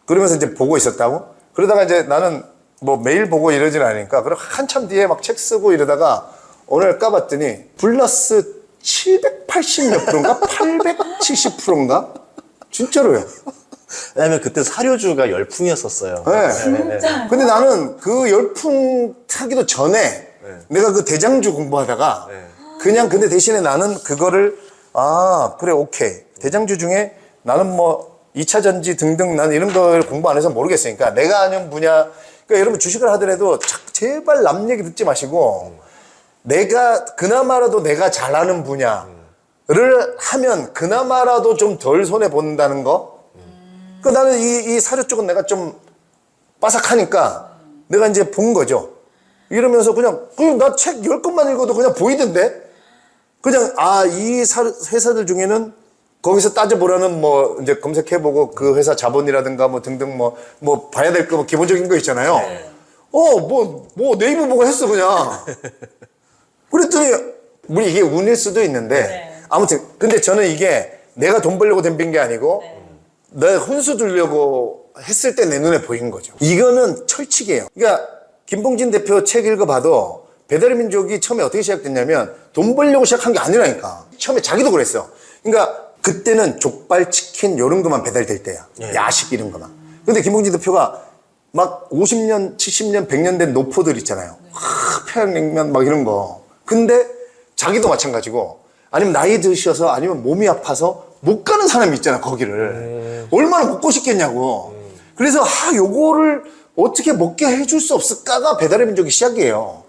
그러면서 이제 보고 있었다고. 그러다가 이제 나는 뭐 매일 보고 이러진 않으니까 그럼 한참 뒤에 막 책 쓰고 이러다가 오늘 까봤더니 플러스 780 몇 프로인가? 870%인가? 진짜로요. 왜냐면 그때 사료주가 열풍이었었어요. 네. 근데 나는 그 열풍 타기도 전에 내가 그 대장주 공부하다가 그냥 근데 대신에 나는 그거를 그래 오케이 대장주 중에 나는 뭐 2차 전지 등등 나는 이런 걸 공부 안 해서 모르겠으니까 내가 아는 분야 그러니까 여러분 주식을 하더라도 제발 남 얘기 듣지 마시고 내가 그나마라도 내가 잘 아는 분야를 하면 그나마라도 좀 덜 손해 본다는 거. 그 나는 이 사료 쪽은 내가 좀 빠삭하니까 내가 이제 본 거죠. 이러면서 그냥 나 책 10권만 읽어도 그냥 보이던데? 그냥, 이 회사들 중에는 거기서 따져보라는 뭐 이제 검색해보고 그 회사 자본이라든가 뭐 등등 뭐 봐야 될 거 뭐 기본적인 거 있잖아요. 뭐 네이버 보고 했어, 그냥. 그랬더니, 뭐 이게 운일 수도 있는데 아무튼, 근데 저는 이게 내가 돈 벌려고 덤빈 게 아니고 내가 혼수 두려고 했을 때 내 눈에 보인 거죠. 이거는 철칙이에요. 그러니까 김봉진 대표 책 읽어봐도 배달의 민족이 처음에 어떻게 시작됐냐면 돈 벌려고 시작한 게 아니라니까. 처음에 자기도 그랬어. 그러니까 그때는 족발, 치킨 이런 것만 배달될 때야. 야식 이런 것만. 근데 김봉진 대표가 막 50년, 70년, 100년 된 노포들 있잖아요. 평양냉면 막 이런 거. 근데 자기도 마찬가지고 아니면 나이 드셔서 아니면 몸이 아파서 못 가는 사람이 있잖아, 거기를. 얼마나 먹고 싶겠냐고. 그래서 요거를 어떻게 먹게 해줄 수 없을까가 배달의 민족의 시작이에요.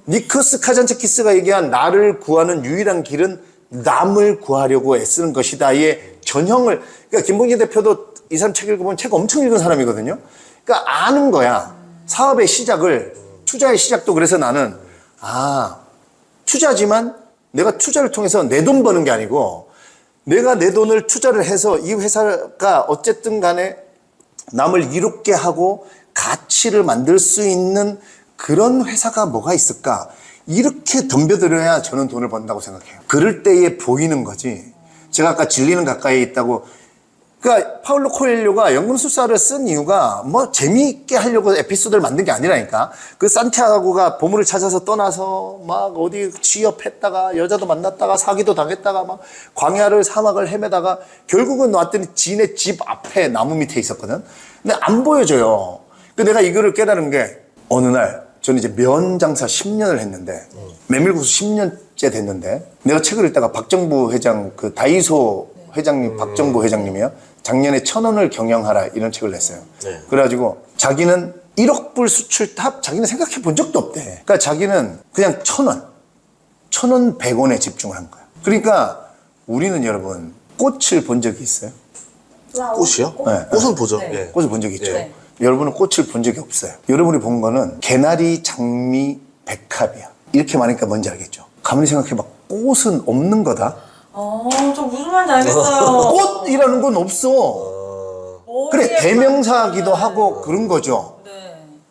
니코스 카잔차키스가 얘기한 나를 구하는 유일한 길은 남을 구하려고 애쓰는 것이다의 전형을, 그러니까 김봉진 대표도 이 사람 책 읽어보면 책 엄청 읽은 사람이거든요. 그러니까 아는 거야. 사업의 시작을, 투자의 시작도. 그래서 나는 투자지만 내가 투자를 통해서 내 돈 버는 게 아니고 내가 내 돈을 투자를 해서 이 회사가 어쨌든 간에 남을 이롭게 하고 가치를 만들 수 있는 그런 회사가 뭐가 있을까? 이렇게 덤벼들어야 저는 돈을 번다고 생각해요. 그럴 때에 보이는 거지. 제가 아까 진리는 가까이 있다고. 그러니까 파울로 코엘료가 연금술사를 쓴 이유가 뭐 재미있게 하려고 에피소드를 만든 게 아니라니까. 그 산티아고가 보물을 찾아서 떠나서 막 어디 취업했다가 여자도 만났다가 사기도 당했다가 막 광야를 사막을 헤매다가 결국은 왔더니 지네 집 앞에 나무 밑에 있었거든. 근데 안 보여줘요. 근데 내가 이거를 깨달은 게 어느 날 저는 이제 면 장사 10년을 했는데 메밀국수 10년째 됐는데 내가 책을 읽다가 박정부 회장 그 다이소 회장님 박정부 회장님이요. 작년에 1,000원을 경영하라 이런 책을 냈어요. 네. 그래가지고 자기는 1억 불 수출 탑 자기는 생각해 본 적도 없대. 그러니까 자기는 그냥 1,000원, 1,100원에 집중을 한 거야. 그러니까 우리는 여러분 꽃을 본 적이 있어요? 꽃이요? 네. 꽃은 보죠. 네. 예. 꽃을 본 적이 있죠. 네. 여러분은 꽃을 본 적이 없어요. 여러분이 본 거는 개나리, 장미, 백합이야. 이렇게 말하니까 뭔지 알겠죠? 가만히 생각해봐. 꽃은 없는 거다. 저 무슨 말인지 알겠어요. 꽃이라는 건 없어. 그래, 대명사기도 하고 그런 거죠. 네.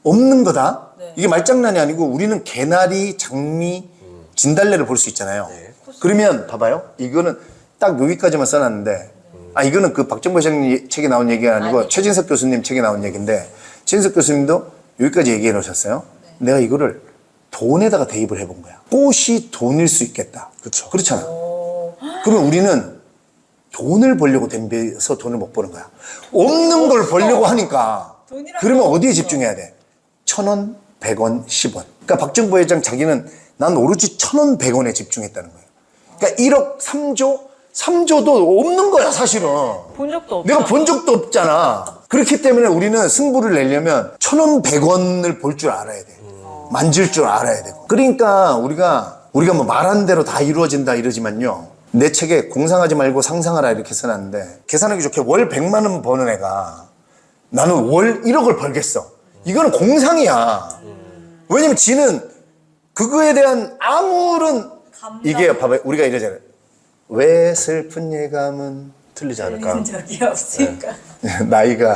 없는 거다. 네. 이게 말장난이 아니고 우리는 개나리, 장미, 진달래를 볼 수 있잖아요. 네. 그러면 봐봐요. 이거는 딱 여기까지만 써놨는데 이거는 그 박정부 회장님 책에 나온 얘기가 아니고 최진석 교수님 책에 나온 얘기인데 최진석 교수님도 여기까지 얘기해 놓으셨어요. 내가 이거를 돈에다가 대입을 해본 거야. 꽃이 돈일 수 있겠다. 그쵸. 그렇잖아. 그러면 우리는 돈을 벌려고 덤벼서 돈을 못 버는 거야. 없는 걸 벌려고 하니까. 그러면 어디에 집중해야 돼? 1,000원, 100원, 10원. 그러니까 박정부 회장 자기는 난 오로지 1,000원, 100원에 집중했다는 거예요. 그러니까 1억 3조도 없는 거야, 사실은. 본 적도 없죠. 내가 본 적도 없잖아. 그렇기 때문에 우리는 승부를 내려면 1,000원, 100원을 볼 줄 알아야 돼. 만질 줄 알아야 되고. 그러니까 우리가 뭐 말한 대로 다 이루어진다 이러지만요. 내 책에 공상하지 말고 상상하라 이렇게 써놨는데 계산하기 좋게 월 100만 원 버는 애가 나는 월 1억을 벌겠어. 이거는 공상이야. 왜냐면 지는 그거에 대한 아무런 이게 봐봐요. 우리가 이러잖아요. 왜 슬픈 예감은 틀리지 않을까. 적이 없으니까. 나이가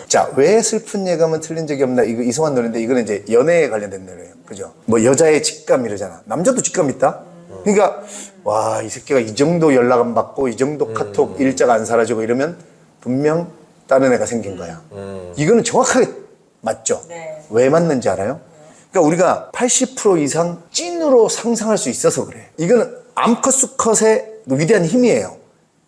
자, 왜 슬픈 예감은 틀린 적이 없나. 이거 이승환 노래인데 이거는 이제 연애에 관련된 노래예요. 그죠? 뭐 여자의 직감 이러잖아. 남자도 직감 있다. 그러니까 와, 이 새끼가 이 정도 연락 안 받고 이 정도 카톡 일자가 안 사라지고 이러면 분명 다른 애가 생긴 거야. 이거는 정확하게 맞죠? 네. 왜 맞는지 알아요? 그러니까 우리가 80% 이상 찐으로 상상할 수 있어서 그래. 이거는 암컷 수컷의 위대한 힘이에요.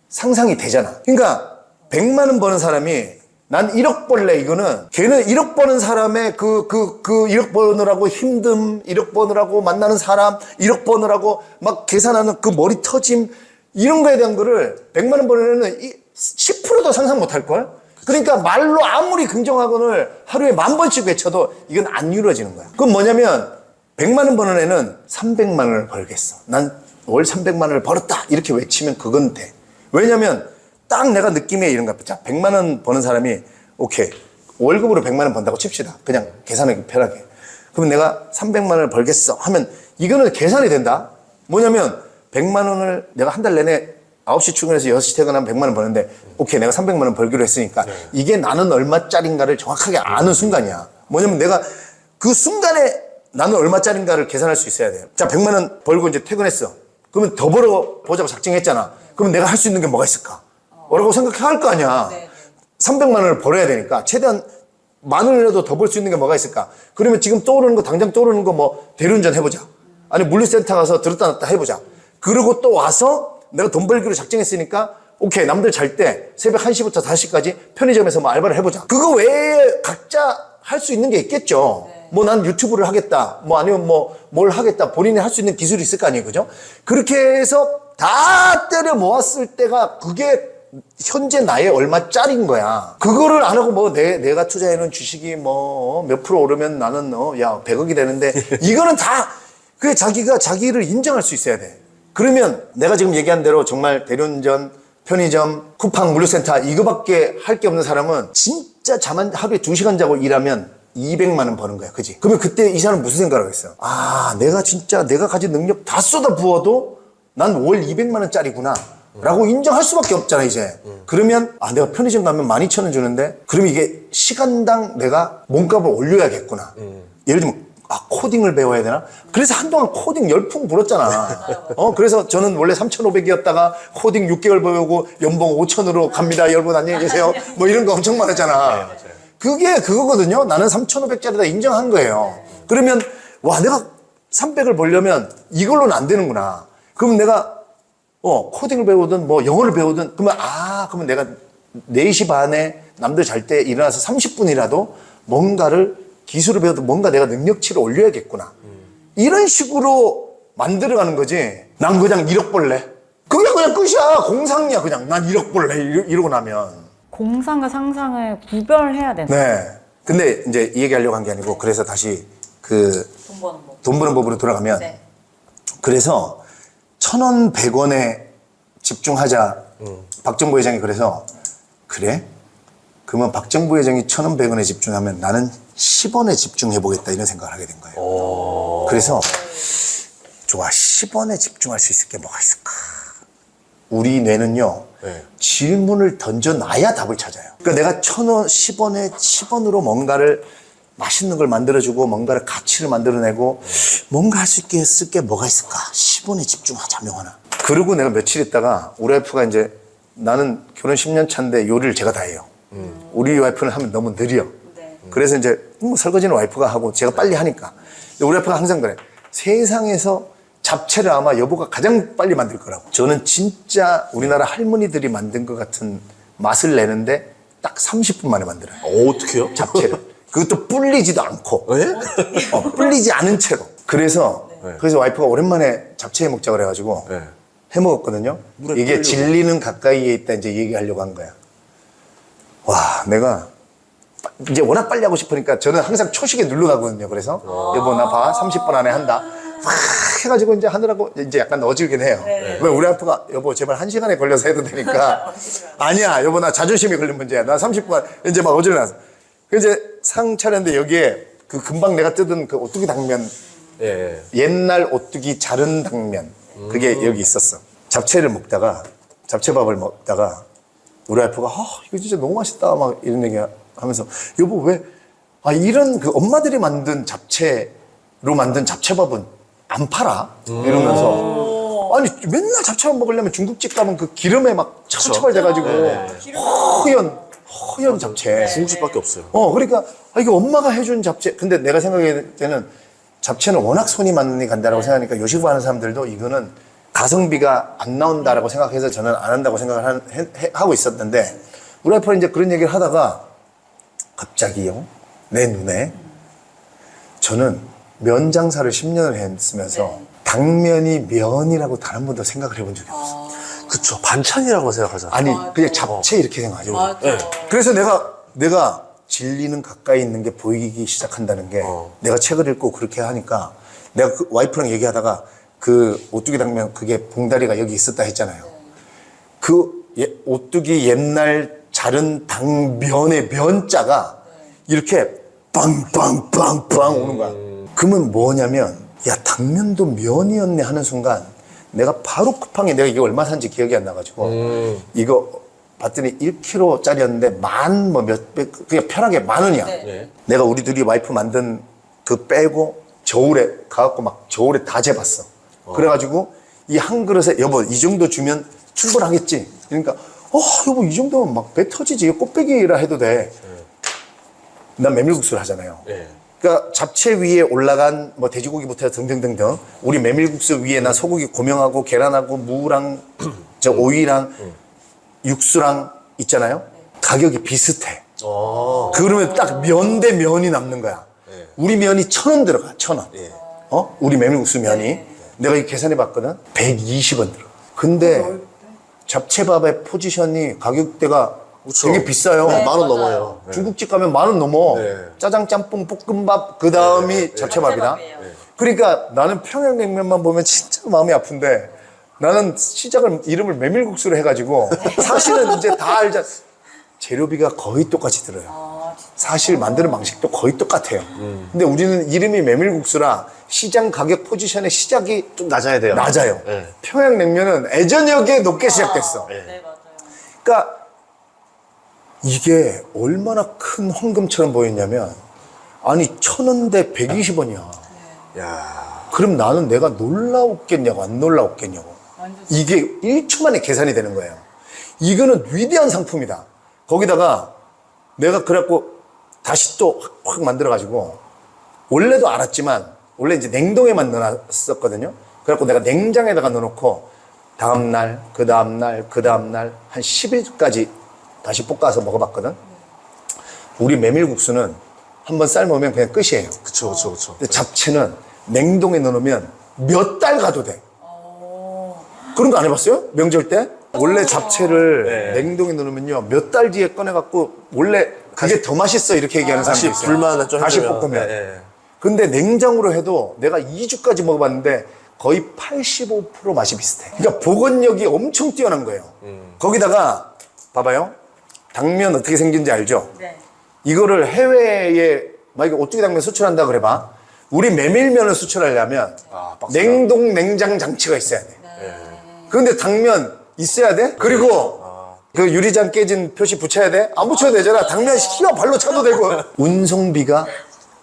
상상이 되잖아. 그러니까 100만 원 버는 사람이 난 1억 벌래. 이거는 걔는 1억 버는 사람의 그 1억 버느라고 힘듦, 1억 버느라고 만나는 사람, 1억 버느라고 막 계산하는 그 머리 터짐 이런 거에 대한 거를 100만 원 버는 애는 10%도 상상 못 할걸? 그러니까 말로 아무리 긍정하고는 하루에 10,000번씩 외쳐도 이건 안 이루어지는 거야. 그건 뭐냐면 100만 원 버는 애는 300만 원을 벌겠어. 난 월 300만 원을 벌었다. 이렇게 외치면 그건 돼. 왜냐면 딱 내가 느낌에 이런 거야. 자, 100만 원 버는 사람이 오케이. 월급으로 100만 원 번다고 칩시다. 그냥 계산하기 편하게. 그럼 내가 300만 원을 벌겠어 하면 이거는 계산이 된다. 뭐냐면 100만 원을 내가 한 달 내내 9시 출근해서 6시 퇴근하면 100만 원 버는데 오케이. 내가 300만 원 벌기로 했으니까 이게 나는 얼마짜린가를 정확하게 아는 순간이야. 뭐냐면 내가 그 순간에 나는 얼마짜린가를 계산할 수 있어야 돼요. 자, 100만 원 벌고 이제 퇴근했어. 그러면 더 벌어보자고 작정했잖아. 그러면 내가 할 수 있는 게 뭐가 있을까? 뭐라고 생각해야 할 거 아니야. 300만 원을 벌어야 되니까 최대한 10,000원이라도 더 벌 수 있는 게 뭐가 있을까? 그러면 지금 떠오르는 거, 당장 떠오르는 거 뭐 대리운전 해보자. 아니 물류센터 가서 들었다 놨다 해보자. 그러고 또 와서 내가 돈 벌기로 작정했으니까 오케이, 남들 잘 때 새벽 1시부터 5시까지 편의점에서 뭐 알바를 해보자. 그거 외에 각자 할 수 있는 게 있겠죠. 뭐 난 유튜브를 하겠다. 뭐 아니면 뭐 뭘 하겠다. 본인이 할 수 있는 기술이 있을 거 아니에요. 그죠? 그렇게 해서 다 때려 모았을 때가 그게 현재 나의 얼마짜리인 거야. 그거를 안 하고 뭐 내가 투자해놓은 주식이 뭐 몇 프로 오르면 나는 야 100억이 되는데 이거는 다 그게 자기가 자기를 인정할 수 있어야 돼. 그러면 내가 지금 얘기한 대로 정말 대리운전, 편의점, 쿠팡, 물류센터 이거밖에 할 게 없는 사람은 진짜 잠 하루에 2시간 자고 일하면 200만 원 버는 거야. 그지? 그러면 그때 이 사람은 무슨 생각을 하겠어? 아, 내가 진짜 내가 가진 능력 다 쏟아 부어도 난 월 200만 원짜리구나. 라고 인정할 수밖에 없잖아, 이제. 그러면, 아, 내가 편의점 가면 12,000원 주는데, 그러면 이게 시간당 내가 몸값을 올려야겠구나. 예를 들면, 아, 코딩을 배워야 되나? 그래서 한동안 코딩 열풍 불었잖아. 그래서 저는 원래 3,500이었다가 코딩 6개월 배우고 연봉 5,000으로 갑니다. 여러분 안녕히 계세요. 뭐 이런 거 엄청 많았잖아. 그게 그거거든요. 나는 3,500짜리다 인정한 거예요. 그러면, 와, 내가 300을 벌려면 이걸로는 안 되는구나. 그럼 내가 코딩을 배우든 뭐 영어를 배우든 그러면 내가 4시 반에 남들 잘 때 일어나서 30분이라도 뭔가를 기술을 배워도 뭔가 내가 능력치를 올려야겠구나. 이런 식으로 만들어가는 거지. 난 그냥 1억 벌래. 그게 그냥 끝이야. 공상이야 그냥. 난 1억 벌래. 이러고 나면. 공상과 상상을 구별해야 된다. 네. 근데 이제 이 얘기하려고 한 게 아니고 그래서 다시 돈 버는 법으로 돌아가면 네. 그래서 1,000원, 100원에 집중하자. 박정부 회장이 그래서 그래? 그러면 박정부 회장이 1,000원, 100원에 집중하면 나는 10원에 집중해보겠다 이런 생각을 하게 된 거예요. 그래서 좋아, 10원에 집중할 수 있을 게 뭐가 있을까? 우리 뇌는요, 질문을 던져놔야 답을 찾아요. 그러니까 내가 1,000원, 10원으로 뭔가를 맛있는 걸 만들어주고 뭔가를 가치를 만들어내고 뭔가 할 수 있게 쓸 게 뭐가 있을까? 10원에 집중하자, 명하나. 그러고 내가 며칠 있다가 우리 와이프가 이제 나는 결혼 10년 차인데 요리를 제가 다 해요. 우리 와이프는 하면 너무 느려. 그래서 이제 뭐 설거지는 와이프가 하고 제가 빨리 하니까. 우리 와이프가 항상 그래. 세상에서 잡채를 아마 여보가 가장 빨리 만들 거라고. 저는 진짜 우리나라 할머니들이 만든 것 같은 맛을 내는데 딱 30분 만에 만들어요. 어떻게요? 잡채를. 그것도 불리지도 않고. 불리지 않은 채로. 그래서 와이프가 오랜만에 잡채 해 먹자 그래가지고 해 먹었거든요. 이게 진리는 가까이에 있다 이제 얘기하려고 한 거야. 와, 내가 이제 워낙 빨리 하고 싶으니까 저는 항상 초식에 눌러가거든요. 그래서 여보 나 봐 30분 안에 한다. 막 해가지고 이제 하느라고 이제 약간 어질긴 해요. 왜 우리 와이프가 여보 제발 1시간에 걸려서 해도 되니까 아니야 여보 나 자존심이 걸린 문제야. 나 30분 이제 막 어질러놨어. 이제 상 차렸는데 여기에 그 금방 내가 뜯은 그 오뚜기 당면 옛날 오뚜기 자른 당면 그게 여기 있었어. 잡채밥을 먹다가 우리 와이프가 이거 진짜 너무 맛있다 막 이런 얘기 하면서 여보 왜 이런 그 엄마들이 만든 잡채로 만든 잡채밥은 안 팔아? 이러면서 아니 맨날 잡채밥 먹으려면 중국집 가면 그 기름에 막 차글차글 돼가지고 허연 잡채. 중국집밖에 없어요. 그러니까 이거 엄마가 해준 잡채. 근데 내가 생각할 때는 잡채는 워낙 손이 많이 간다라고 생각하니까 요식업하는 사람들도 이거는 가성비가 안 나온다라고 생각해서 저는 안 한다고 생각을 하고 있었는데 우리 와이프는 이제 그런 얘기를 하다가 갑자기요 내 눈에 저는 면 장사를 10년을 했으면서 당면이 면이라고 단 한 번도 생각을 해본 적이 없어. 그쵸. 반찬이라고 생각하잖아요. 아니 그냥 잡채 이렇게 생각하죠. 그래서 내가 진리는 가까이 있는 게 보이기 시작한다는 게 내가 책을 읽고 그렇게 하니까 내가 그 와이프랑 얘기하다가 그 오뚜기 당면 그게 봉다리가 여기 있었다 했잖아요. 그 오뚜기 옛날 자른 당면의 면자가 이렇게 빵빵빵빵 오는 거야. 그러면 뭐냐면 야 당면도 면이었네 하는 순간 내가 바로 쿠팡에 내가 이거 얼마 산지 기억이 안 나가지고 이거 봤더니 1kg짜리였는데 그냥 편하게 10,000원이야. 내가 우리 둘이 와이프 만든 그 빼고 저울에 가갖고 막 저울에 다 재봤어. 그래가지고 이 한 그릇에 여보 이 정도 주면 충분하겠지. 그러니까 여보 이 정도면 막 배 터지지. 꽃배기라 해도 돼. 난 메밀국수를 하잖아요. 그러니까 잡채 위에 올라간 뭐 돼지고기부터 등등등등 우리 메밀국수 위에 나 소고기 고명하고 계란하고 무랑 저 오이랑 육수랑 있잖아요. 가격이 비슷해. 어. 그러면 딱 면 대 면이 남는 거야. 네. 우리 면이 1,000원 들어가, 1,000원. 예. 우리 메밀국수 면이. 내가 이 계산해 봤거든. 120원 들어. 근데 잡채밥의 포지션이 가격대가 그쵸. 되게 비싸요. 네, 10,000원 맞아요. 넘어요. 네. 중국집 가면 10,000원 넘어. 네. 짜장, 짬뽕, 볶음밥, 그 다음이 잡채밥이다. 잡채밥이에요. 그러니까 나는 평양냉면만 보면 진짜 마음이 아픈데 나는 시작을, 이름을 메밀국수로 해가지고 사실은 이제 다 알자. 재료비가 거의 똑같이 들어요. 사실 만드는 방식도 거의 똑같아요. 근데 우리는 이름이 메밀국수라 시장 가격 포지션의 시작이 좀 낮아야 돼요. 낮아요. 네. 평양냉면은 예전역에 높게 시작됐어. 네, 맞아요. 그러니까 이게 얼마나 큰 황금처럼 보였냐면 아니 1,000원 대 120원이야. 야. 그럼 나는 내가 놀라웠겠냐고 안 놀라웠겠냐고. 이게 1초 만에 계산이 되는 거예요. 이거는 위대한 상품이다. 거기다가 내가 그래갖고 다시 또 확 만들어가지고 원래도 알았지만 원래 이제 냉동에만 넣어놨었거든요. 그래갖고 내가 냉장에다가 넣어놓고 다음날, 그 다음날, 그 다음날 한 10일까지 다시 볶아서 먹어봤거든. 우리 메밀국수는 한번 삶으면 그냥 끝이에요. 그쵸, 그쵸, 그쵸. 근데 잡채는 냉동에 넣어놓으면 몇 달 가도 돼. 그런 거 안 해봤어요? 명절 때? 원래 잡채를 네. 냉동에 넣으면요 몇 달 뒤에 꺼내갖고 원래 그게 더 맛있어 이렇게 얘기하는 사람도 다시 있어요. 불만 좀 다시 해주면. 볶으면. 네. 근데 냉장으로 해도 내가 2주까지 먹어봤는데 거의 85% 맛이 비슷해. 그러니까 복원력이 엄청 뛰어난 거예요. 거기다가 봐봐요. 당면 어떻게 생긴지 알죠? 네. 이거를 해외에 만약에 오뚜기 당면 수출한다 그래봐. 우리 메밀면을 수출하려면 아, 박스가. 냉동 냉장 장치가 있어야 돼. 그런데 당면 있어야 돼? 그리고 그 유리잔 깨진 표시 붙여야 돼? 안 붙여도 되잖아. 당면 휘어 발로 차도 되고. 운송비가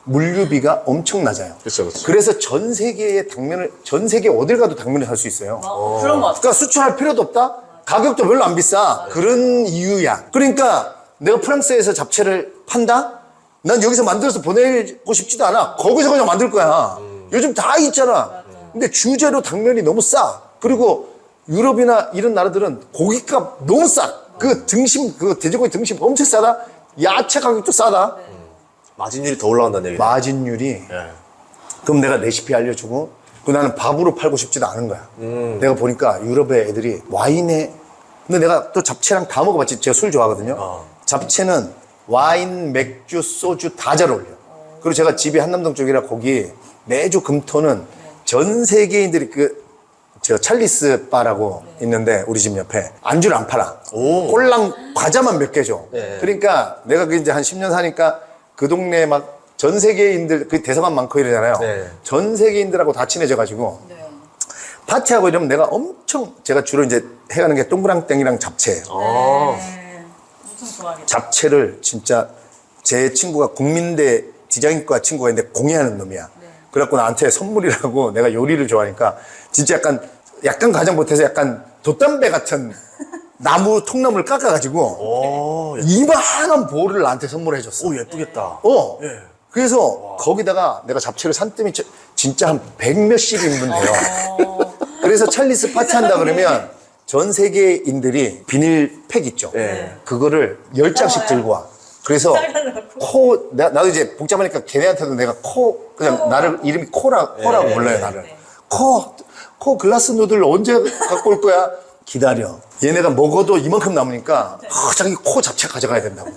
물류비가 엄청 낮아요. 그쵸, 그쵸. 그래서 전 세계의 당면을 전 세계 어딜 가도 당면을 살 수 있어요. 그런 거 같아요. 그러니까 수출할 필요도 없다? 가격도 별로 안 비싸. 그런 이유야. 그러니까 내가 프랑스에서 잡채를 판다? 난 여기서 만들어서 보내고 싶지도 않아. 거기서 그냥 만들 거야. 요즘 다 있잖아. 근데 주재료 당면이 너무 싸. 그리고 유럽이나 이런 나라들은 고기값 너무 싸. 그 등심, 그 돼지고기 등심 엄청 싸다. 야채 가격도 싸다. 마진율이 더 올라간다는 얘기죠. 마진율이. 예. 그럼 내가 레시피 알려주고 그리고 나는 밥으로 팔고 싶지도 않은 거야. 내가 보니까 유럽의 애들이 와인에 근데 내가 또 잡채랑 다 먹어봤지. 제가 술 좋아하거든요. 잡채는 와인, 맥주, 소주 다 잘 어울려. 그리고 제가 집이 한남동 쪽이라 거기 매주 금토는 전 세계인들이 저 찰리스 바라고 있는데 우리 집 옆에 안주를 안 팔아. 오. 꼴랑 과자만 몇 개 줘. 네. 그러니까 내가 그 이제 한 10년 사니까 그 동네 막 전 세계인들 그 대사관 많고 이러잖아요. 네. 전 세계인들하고 다 친해져가지고 파티하고 이러면 내가 엄청 제가 주로 이제 해가는 게 동그랑땡이랑 잡채예요. 엄청 좋아하겠다. 잡채를 진짜 제 친구가 국민대 디자인과 친구가 있는데 공예하는 놈이야. 그래갖고 나한테 선물이라고 내가 요리를 좋아하니까 진짜 약간 가장 못해서 약간 돛담배 같은 나무 통나무를 깎아가지고 오, 이만한 볼을 나한테 선물해줬어. 오, 예쁘겠다. 예. 그래서 거기다가 내가 잡채를 산더미 진짜 한 100몇십 인분 돼요. 그래서 찰리스 파티한다 그러면 전 세계인들이 비닐팩 있죠. 네. 그거를 10장씩 들고 와. 그래서 나도 이제 복잡하니까 걔네한테도 내가 그냥 나를 이름이 코라고 불러요, 나를. 코 글라스 누들 언제 갖고 올 거야? 기다려. 얘네가 먹어도 이만큼 남으니까 자기 코 잡채 가져가야 된다고.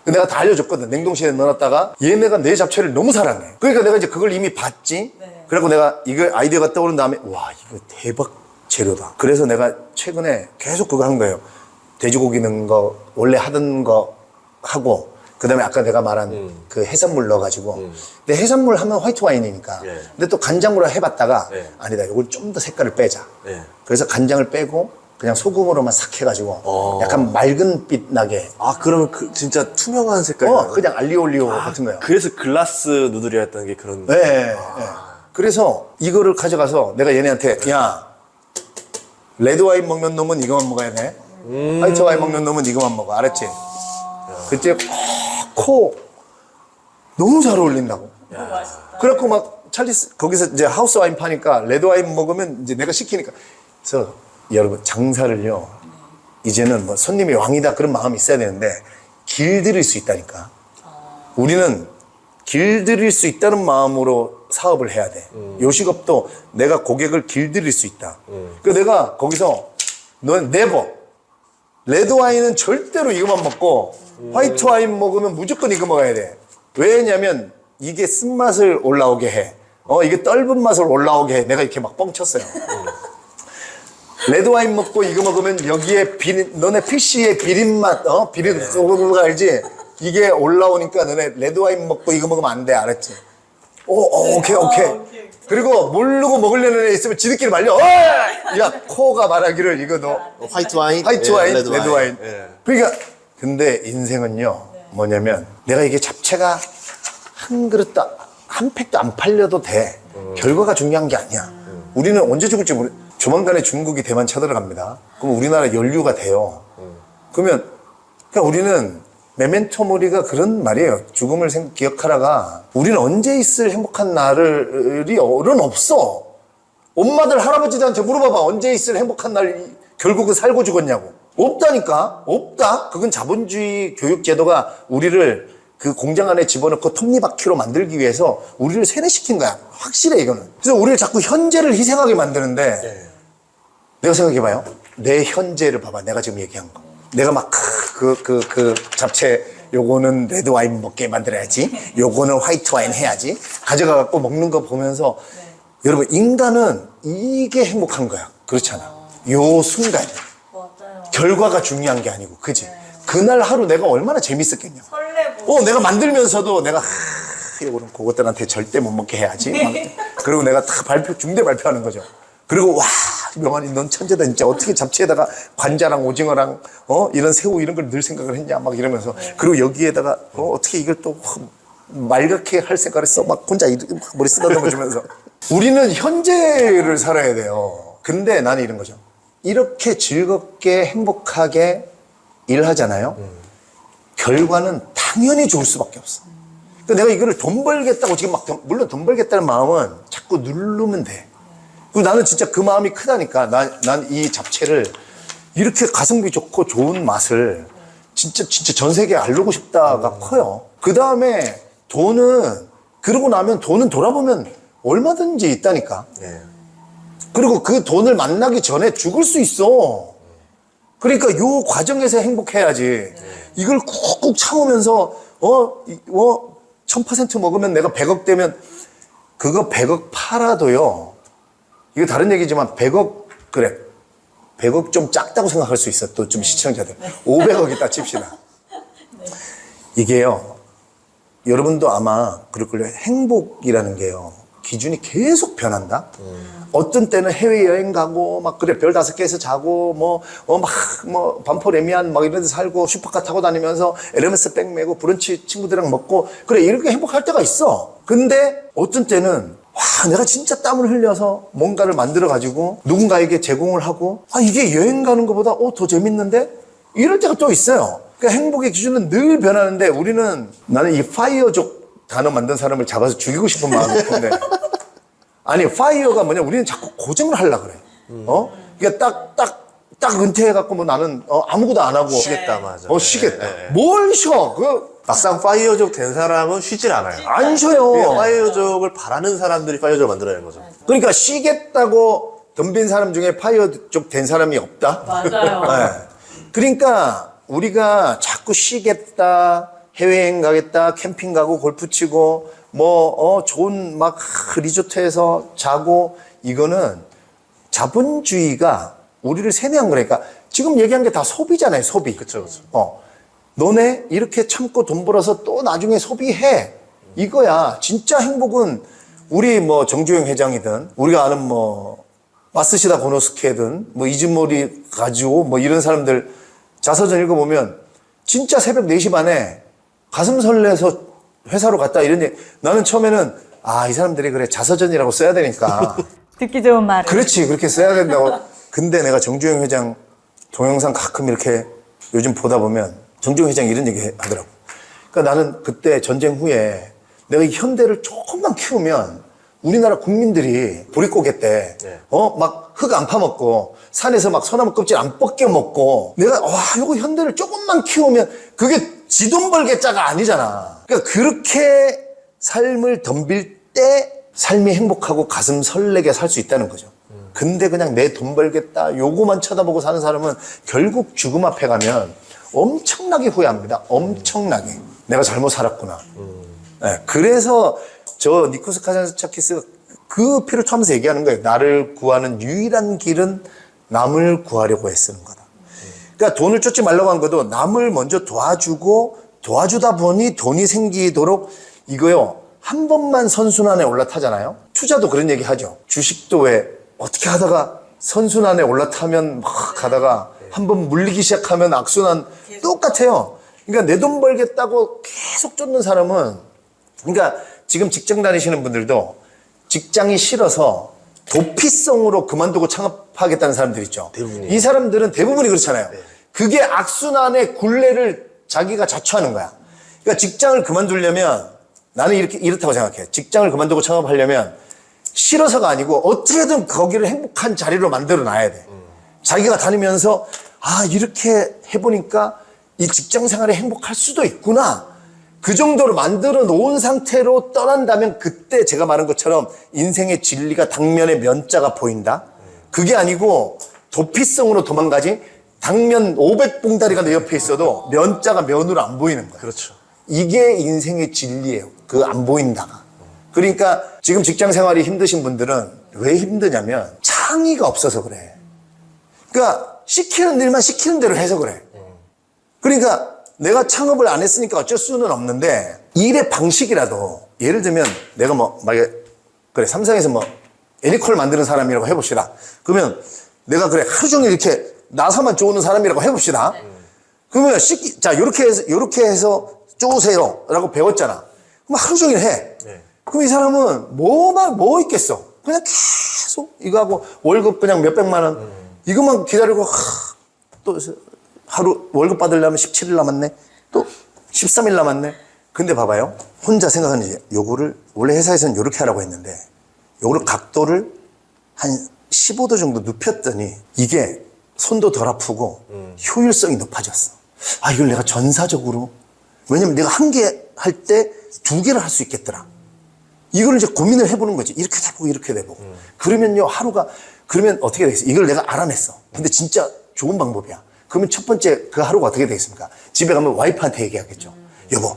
내가 다 알려줬거든. 냉동실에 넣어놨다가 얘네가 내 잡채를 너무 사랑해. 그러니까 내가 이제 그걸 이미 봤지. 그래갖고 내가 이거 아이디어가 떠오른 다음에 와 이거 대박 재료다. 그래서 내가 최근에 계속 그거 한 거예요. 돼지고기 넣은 거 원래 하던 거 하고 그 다음에 아까 내가 말한 그 해산물 넣어가지고 근데 해산물 하면 화이트 와인이니까 예. 근데 또 간장으로 해봤다가 예. 아니다 이걸 좀 더 색깔을 빼자. 예. 그래서 간장을 빼고 그냥 소금으로만 싹 해가지고 약간 맑은 빛 나게 아, 그러면 진짜 투명한 색깔. 그냥 알리올리오 같은 거야. 그래서 글라스 누들이었다는 게 그런. 네, 네. 그래서 이거를 가져가서 내가 얘네한테 야 레드 와인 먹는 놈은 이거만 먹어야 돼. 화이트 와인 먹는 놈은 이거만 먹어. 알았지? 그때 코 너무 잘 어울린다고. 그래갖고 막 찰리스 거기서 이제 하우스 와인 파니까 레드 와인 먹으면 이제 내가 시키니까. 그래서 여러분 장사를요 이제는 뭐 손님이 왕이다 그런 마음이 있어야 되는데 길들일 수 있다니까. 우리는 길들일 수 있다는 마음으로 사업을 해야 돼. 요식업도 내가 고객을 길들일 수 있다. 그 내가 거기서 넌 네버 레드 와인은 절대로 이거만 먹고 화이트 와인 먹으면 무조건 이거 먹어야 돼. 왜냐면 이게 쓴맛을 올라오게 해. 이게 떫은 맛을 올라오게 해. 내가 이렇게 막 뻥쳤어요. 레드 와인 먹고 이거 먹으면 여기에 너네 피쉬의 비린맛, 비린 그거 알지? 이게 올라오니까 너네 레드 와인 먹고 이거 먹으면 안 돼, 알았지? 오케이. 그리고 모르고 먹으려는 애 있으면 지들끼리 말려. 야, 코가 말하기를 이거 너 화이트 와인, 레드 와인. 예. 그러니까 근데 인생은요 뭐냐면 내가 이게 잡채가 한 그릇도 한 팩도 안 팔려도 돼. 결과가 중요한 게 아니야. 우리는 언제 죽을지 모르. 조만간에 중국이 대만 쳐들어갑니다. 그럼 우리나라 연류가 돼요. 그러니까 우리는 메멘토 모리가 그런 말이에요. 죽음을 기억하라가 우리는 언제 있을 행복한 날이 없어. 엄마들 할아버지들한테 물어봐봐. 언제 있을 행복한 날 결국은 살고 죽었냐고. 없다니까. 없다. 그건 자본주의 교육 제도가 우리를 그 공장 안에 집어넣고 톱니바퀴로 만들기 위해서 우리를 세뇌시킨 거야. 확실해 이거는. 그래서 우리를 자꾸 현재를 희생하게 만드는데 내가 생각해봐요. 내 현재를 봐봐. 내가 지금 얘기한 거. 내가 막 그 잡채 요거는 레드 와인 먹게 만들어야지. 요거는 화이트 와인 해야지. 가져가갖고 먹는 거 보면서 여러분 인간은 이게 행복한 거야. 그렇잖아. 요 순간. 맞아요. 결과가 중요한 게 아니고, 그지? 그날 하루 내가 얼마나 재밌었겠냐. 설레고. 내가 만들면서도 내가 요거는 그것들한테 절대 못 먹게 해야지. 그리고 내가 다 중대 발표하는 거죠. 그리고 와 명환이 넌 천재다 진짜. 어떻게 잡채에다가 관자랑 오징어랑 이런 새우 이런 걸 넣을 생각을 했냐 막 이러면서. 그리고 여기에다가 어떻게 이걸 또 말갛게 할 생각을 했어. 막 혼자 머리 쓰다듬어 주면서. 우리는 현재를 살아야 돼요. 근데 나는 이런 거죠. 이렇게 즐겁게 행복하게 일하잖아요. 결과는 당연히 좋을 수밖에 없어. 그러니까 내가 이거를 돈 벌겠다고 지금 물론 돈 벌겠다는 마음은 자꾸 누르면 돼. 그리고 나는 진짜 그 마음이 크다니까. 난 이 잡채를 이렇게 가성비 좋고 좋은 맛을 진짜 전 세계에 알리고 싶다가 커요. 그 다음에 그러고 나면 돈은 돌아보면 얼마든지 있다니까. 그리고 그 돈을 만나기 전에 죽을 수 있어. 그러니까 요 과정에서 행복해야지. 이걸 꾹꾹 참으면서 1000% 먹으면 내가 100억 되면 그거 100억 팔아도요. 이거 다른 얘기지만 100억 그래. 100억 좀 작다고 생각할 수 있어. 또 좀 시청자들. 500억 있다 칩시다. 이게요. 여러분도 아마 그럴걸요. 행복이라는 게요. 기준이 계속 변한다. 어떤 때는 해외여행 가고 막 그래 별 5개에서 자고 반포레미안 막 이런 데 살고 슈퍼카 타고 다니면서 에르메스 백 메고 브런치 친구들이랑 먹고 그래 이렇게 행복할 때가 있어. 근데 어떤 때는 내가 진짜 땀을 흘려서 뭔가를 만들어 가지고 누군가에게 제공을 하고 이게 여행 가는 것보다 더 재밌는데 이럴 때가 또 있어요. 그러니까 행복의 기준은 늘 변하는데 나는 이 파이어족 단어 만든 사람을 잡아서 죽이고 싶은 마음이 큰데 아니 파이어가 뭐냐 우리는 자꾸 고정을 하려고 그래. 그러니까 딱 은퇴해갖고 나는 아무것도 안 하고 쉬겠다, 맞아. 쉬겠다. 뭘 쉬어? 막상 파이어족 된 사람은 쉬질 않아요. 안 쉬어요. 파이어족을 바라는 사람들이 파이어족을 만들어내는 거죠. 그러니까 쉬겠다고 덤빈 사람 중에 파이어족 된 사람이 없다. 맞아요. 그러니까 우리가 자꾸 쉬겠다, 해외여행 가겠다, 캠핑 가고 골프 치고 좋은 막 리조트에서 자고 이거는 자본주의가 우리를 세뇌한 거니까 지금 얘기한 게 다 소비잖아요, 소비. 그쵸. 너네 이렇게 참고 돈 벌어서 또 나중에 소비해. 이거야. 진짜 행복은 우리 정주영 회장이든 우리가 아는 마스시다 고노스케든 이즈모리 가지고 이런 사람들 자서전 읽어보면 진짜 새벽 4시 반에 가슴 설레서 회사로 갔다 이런 얘기. 나는 처음에는 이 사람들이 그래 자서전이라고 써야 되니까 듣기 좋은 말. 그렇지 그렇게 써야 된다고. 근데 내가 정주영 회장 동영상 가끔 이렇게 요즘 보다 보면 정주영 회장이 이런 얘기 하더라고. 그러니까 나는 그때 전쟁 후에 내가 이 현대를 조금만 키우면 우리나라 국민들이 보릿고개 때, 네. 막 흙 안 파먹고, 산에서 막 소나무 껍질 안 벗겨 먹고, 내가, 와, 이거 현대를 조금만 키우면, 그게 지 돈 벌겠자가 아니잖아. 그러니까 그렇게 삶을 덤빌 때, 삶이 행복하고 가슴 설레게 살 수 있다는 거죠. 근데 그냥 내 돈 벌겠다, 요거만 쳐다보고 사는 사람은 결국 죽음 앞에 가면 엄청나게 후회합니다. 엄청나게. 내가 잘못 살았구나. 네, 그래서 저 니코스 카자차키스가 그 피를 토하면서 얘기하는 거예요. 나를 구하는 유일한 길은 남을 구하려고 애쓰는 거다. 그러니까 돈을 쫓지 말라고 한 것도 남을 먼저 도와주고 도와주다 보니 돈이 생기도록 이거요. 한 번만 선순환에 올라타잖아요. 투자도 그런 얘기 하죠. 주식도 왜 어떻게 하다가 선순환에 올라타면 막 가다가 한 번 물리기 시작하면 악순환 똑같아요. 그러니까 내 돈 벌겠다고 계속 쫓는 사람은 그러니까 지금 직장 다니시는 분들도 직장이 싫어서 도피성으로 그만두고 창업하겠다는 사람들 있죠. 대부분이. 이 사람들은 대부분이 그렇잖아요. 그게 악순환의 굴레를 자기가 자초하는 거야. 그러니까 직장을 그만두려면 나는 이렇다고 생각해. 직장을 그만두고 창업하려면 싫어서가 아니고 어떻게든 거기를 행복한 자리로 만들어 놔야 돼. 자기가 다니면서 이렇게 해보니까 이 직장 생활에 행복할 수도 있구나. 그 정도로 만들어 놓은 상태로 떠난다면 그때 제가 말한 것처럼 인생의 진리가 당면에 면자가 보인다. 그게 아니고 도피성으로 도망가지 당면 500봉다리가 내 옆에 있어도 면자가 면으로 안 보이는 거야. 그렇죠. 이게 인생의 진리예요. 그 안 보인다가. 그러니까 지금 직장 생활이 힘드신 분들은 왜 힘드냐면 창의가 없어서 그래. 그러니까 시키는 일만 시키는 대로 해서 그래. 그러니까 내가 창업을 안 했으니까 어쩔 수는 없는데 일의 방식이라도 예를 들면 내가 그래 삼성에서 애니콜 만드는 사람이라고 해봅시다. 그러면 내가 그래 하루 종일 이렇게 나사만 쪼는 사람이라고 해봅시다. 그러면 요렇게 해서 쪼으세요 라고 배웠잖아. 그럼 하루 종일 해. 네. 그럼 이 사람은 뭐 있겠어. 그냥 계속 이거 하고 월급 그냥 몇백만 원 이것만 기다리고 또 하루 월급 받으려면 17일 남았네. 또 13일 남았네. 근데 봐봐요. 혼자 생각하는 이제 요거를 원래 회사에서는 요렇게 하라고 했는데 요거를 각도를 한 15도 정도 눕혔더니 이게 손도 덜 아프고 효율성이 높아졌어. 이걸 내가 전사적으로 왜냐면 내가 한 개 할 때 두 개를 할 수 있겠더라. 이걸 이제 고민을 해보는 거지. 이렇게 돼보고 이렇게 돼보고. 그러면요 하루가 그러면 어떻게 되겠어? 이걸 내가 알아냈어. 근데 진짜 좋은 방법이야. 그러면 첫 번째 그 하루가 어떻게 되겠습니까? 집에 가면 와이프한테 얘기하겠죠. 여보,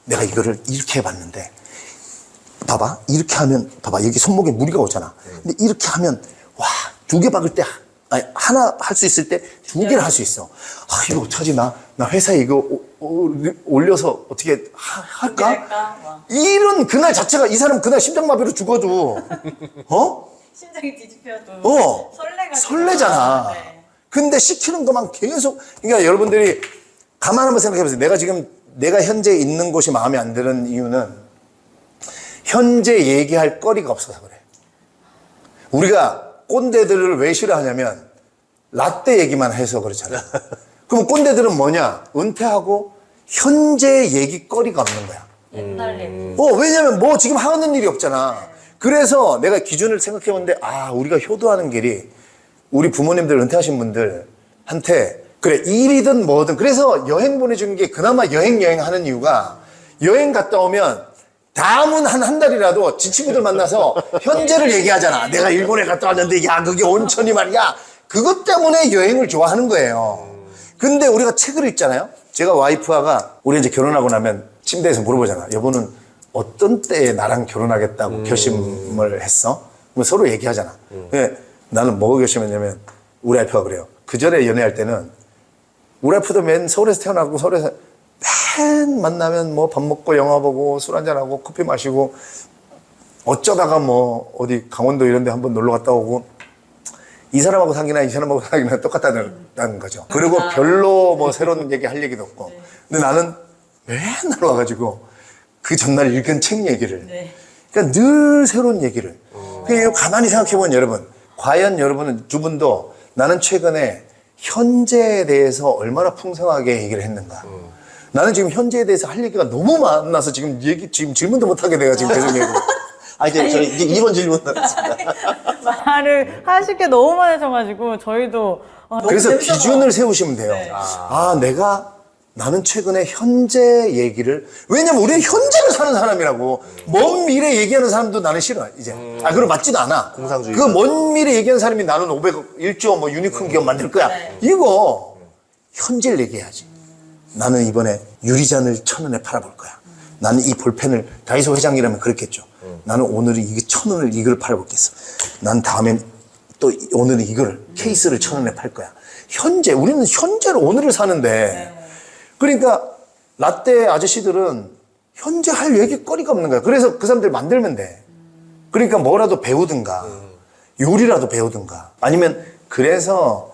내가 이거를 이렇게 해봤는데 봐봐. 이렇게 하면 봐봐. 여기 손목에 무리가 오잖아. 근데 이렇게 하면 와, 두 개 박을 때 하나 할 수 있을 때 두 개를 할 수 있어. 이거 어떡하지? 나 회사에 이거 올려서 어떻게 할까? 이런 그날 자체가 이 사람 그날 심장마비로 죽어도 심장이 뒤집혀도 설레잖아. 네. 근데 시키는 것만 계속 그러니까 여러분들이 가만 한번 생각해 보세요. 내가 현재 있는 곳이 마음에 안 드는 이유는 현재 얘기할 거리가 없어서 그래. 우리가 꼰대들을 왜 싫어하냐면 라떼 얘기만 해서 그렇잖아. 그럼 꼰대들은 뭐냐? 은퇴하고 현재 얘기거리가 없는 거야. 옛날 얘기. 왜냐면 지금 하는 일이 없잖아. 그래서 내가 기준을 생각해 보는데 우리가 효도하는 길이 우리 부모님들 은퇴하신 분들한테 그래 일이든 뭐든 그래서 여행 보내주는 게 그나마 여행 하는 이유가 여행 갔다 오면 다음은 한 달이라도 지 친구들 만나서 현재를 얘기하잖아. 내가 일본에 갔다 왔는데 그게 온천이 말이야. 그것 때문에 여행을 좋아하는 거예요. 근데 우리가 책을 읽잖아요. 제가 와이프가 우리 이제 결혼하고 나면 침대에서 물어보잖아. 여보는 어떤 때에 나랑 결혼하겠다고 결심을 했어? 그럼 서로 얘기하잖아. 근데 나는 뭐가 결심했냐면 우리 와이프가 그래요. 그 전에 연애할 때는 우리 와이프도 맨 서울에서 태어나고 서울에서 맨 만나면 밥 먹고 영화 보고 술 한잔하고 커피 마시고 어쩌다가 어디 강원도 이런 데 한번 놀러 갔다 오고 이 사람하고 사귀나 이 사람하고 사귀나 똑같다는 거죠. 그리고 별로 새로운 얘기 할 얘기도 없고. 근데 나는 맨날 와가지고 그 전날 읽은 책 얘기를. 그러니까 늘 새로운 얘기를. 그러니까 가만히 생각해보면 여러분, 과연 여러분은 두 분도 나는 최근에 현재에 대해서 얼마나 풍성하게 얘기를 했는가. 나는 지금 현재에 대해서 할 얘기가 너무 많아서 지금 질문도 못하게 내가 지금 계속 얘기하고. 이제 저희 이제 2번 질문 나갔습니다. 말을 하실 게 너무 많으셔가지고 저희도 그래서 기준을 세우시면 돼요. 나는 최근에 현재 얘기를, 왜냐면 우리는 현재를 사는 사람이라고. 먼 미래 얘기하는 사람도 나는 싫어, 이제. 그럼 맞지도 않아. 공상주의자. 그 먼 미래 얘기하는 사람이 나는 500억, 1조 뭐 유니콘 기업 만들 거야. 이거, 현재를 얘기해야지. 나는 이번에 유리잔을 1,000원에 팔아볼 거야. 나는 이 볼펜을, 다이소 회장이라면 그랬겠죠. 나는 오늘은 이게 1,000원을 이걸 팔아보겠어. 난 다음엔 또 오늘은 이거를, 케이스를 1,000원에 팔 거야. 현재, 우리는 현재로 오늘을 사는데, 그러니까 라떼 아저씨들은 현재 할 얘기거리가 없는 거야. 그래서 그 사람들 만들면 돼. 그러니까 뭐라도 배우든가 요리라도 배우든가 아니면 그래서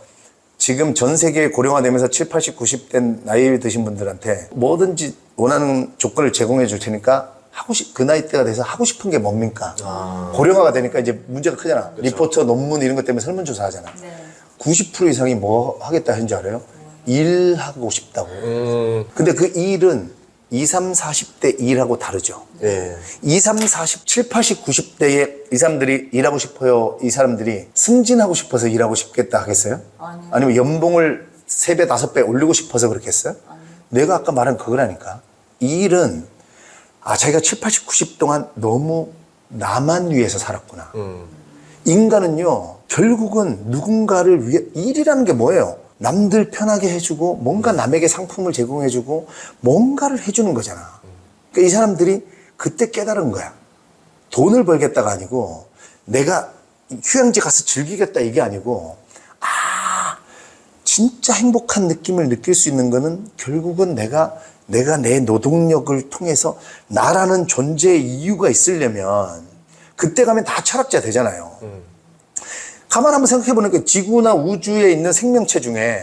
지금 전 세계에 고령화되면서 7, 80, 90대 나이 드신 분들한테 뭐든지 원하는 조건을 제공해 줄 테니까 그 나이대가 돼서 하고 싶은 게 뭡니까? 고령화가 되니까 이제 문제가 크잖아. 그렇죠. 리포터 논문 이런 것 때문에 설문조사 하잖아. 90% 이상이 뭐 하겠다 하는지 알아요? 일하고 싶다고. 근데 그 일은 20, 30, 40대 일하고 다르죠. 예. 20, 30, 40, 7, 80, 90대에 이 사람들이 일하고 싶어요. 이 사람들이 승진하고 싶어서 일하고 싶겠다 하겠어요? 아니요. 아니면 연봉을 3배, 5배 올리고 싶어서 그렇겠어요? 아니요. 내가 아까 말한 그거라니까. 이 일은 자기가 7, 80, 90 동안 너무 나만 위해서 살았구나. 인간은요, 결국은 누군가를 위해, 일이라는 게 뭐예요? 남들 편하게 해주고 뭔가 남에게 상품을 제공해주고 뭔가를 해주는 거잖아. 그러니까 이 사람들이 그때 깨달은 거야. 돈을 벌겠다가 아니고 내가 휴양지 가서 즐기겠다 이게 아니고 진짜 행복한 느낌을 느낄 수 있는 거는 결국은 내가 내 노동력을 통해서 나라는 존재의 이유가 있으려면 그때 가면 다 철학자 되잖아요. 가만 한번 생각해보니까 지구나 우주에 있는 생명체 중에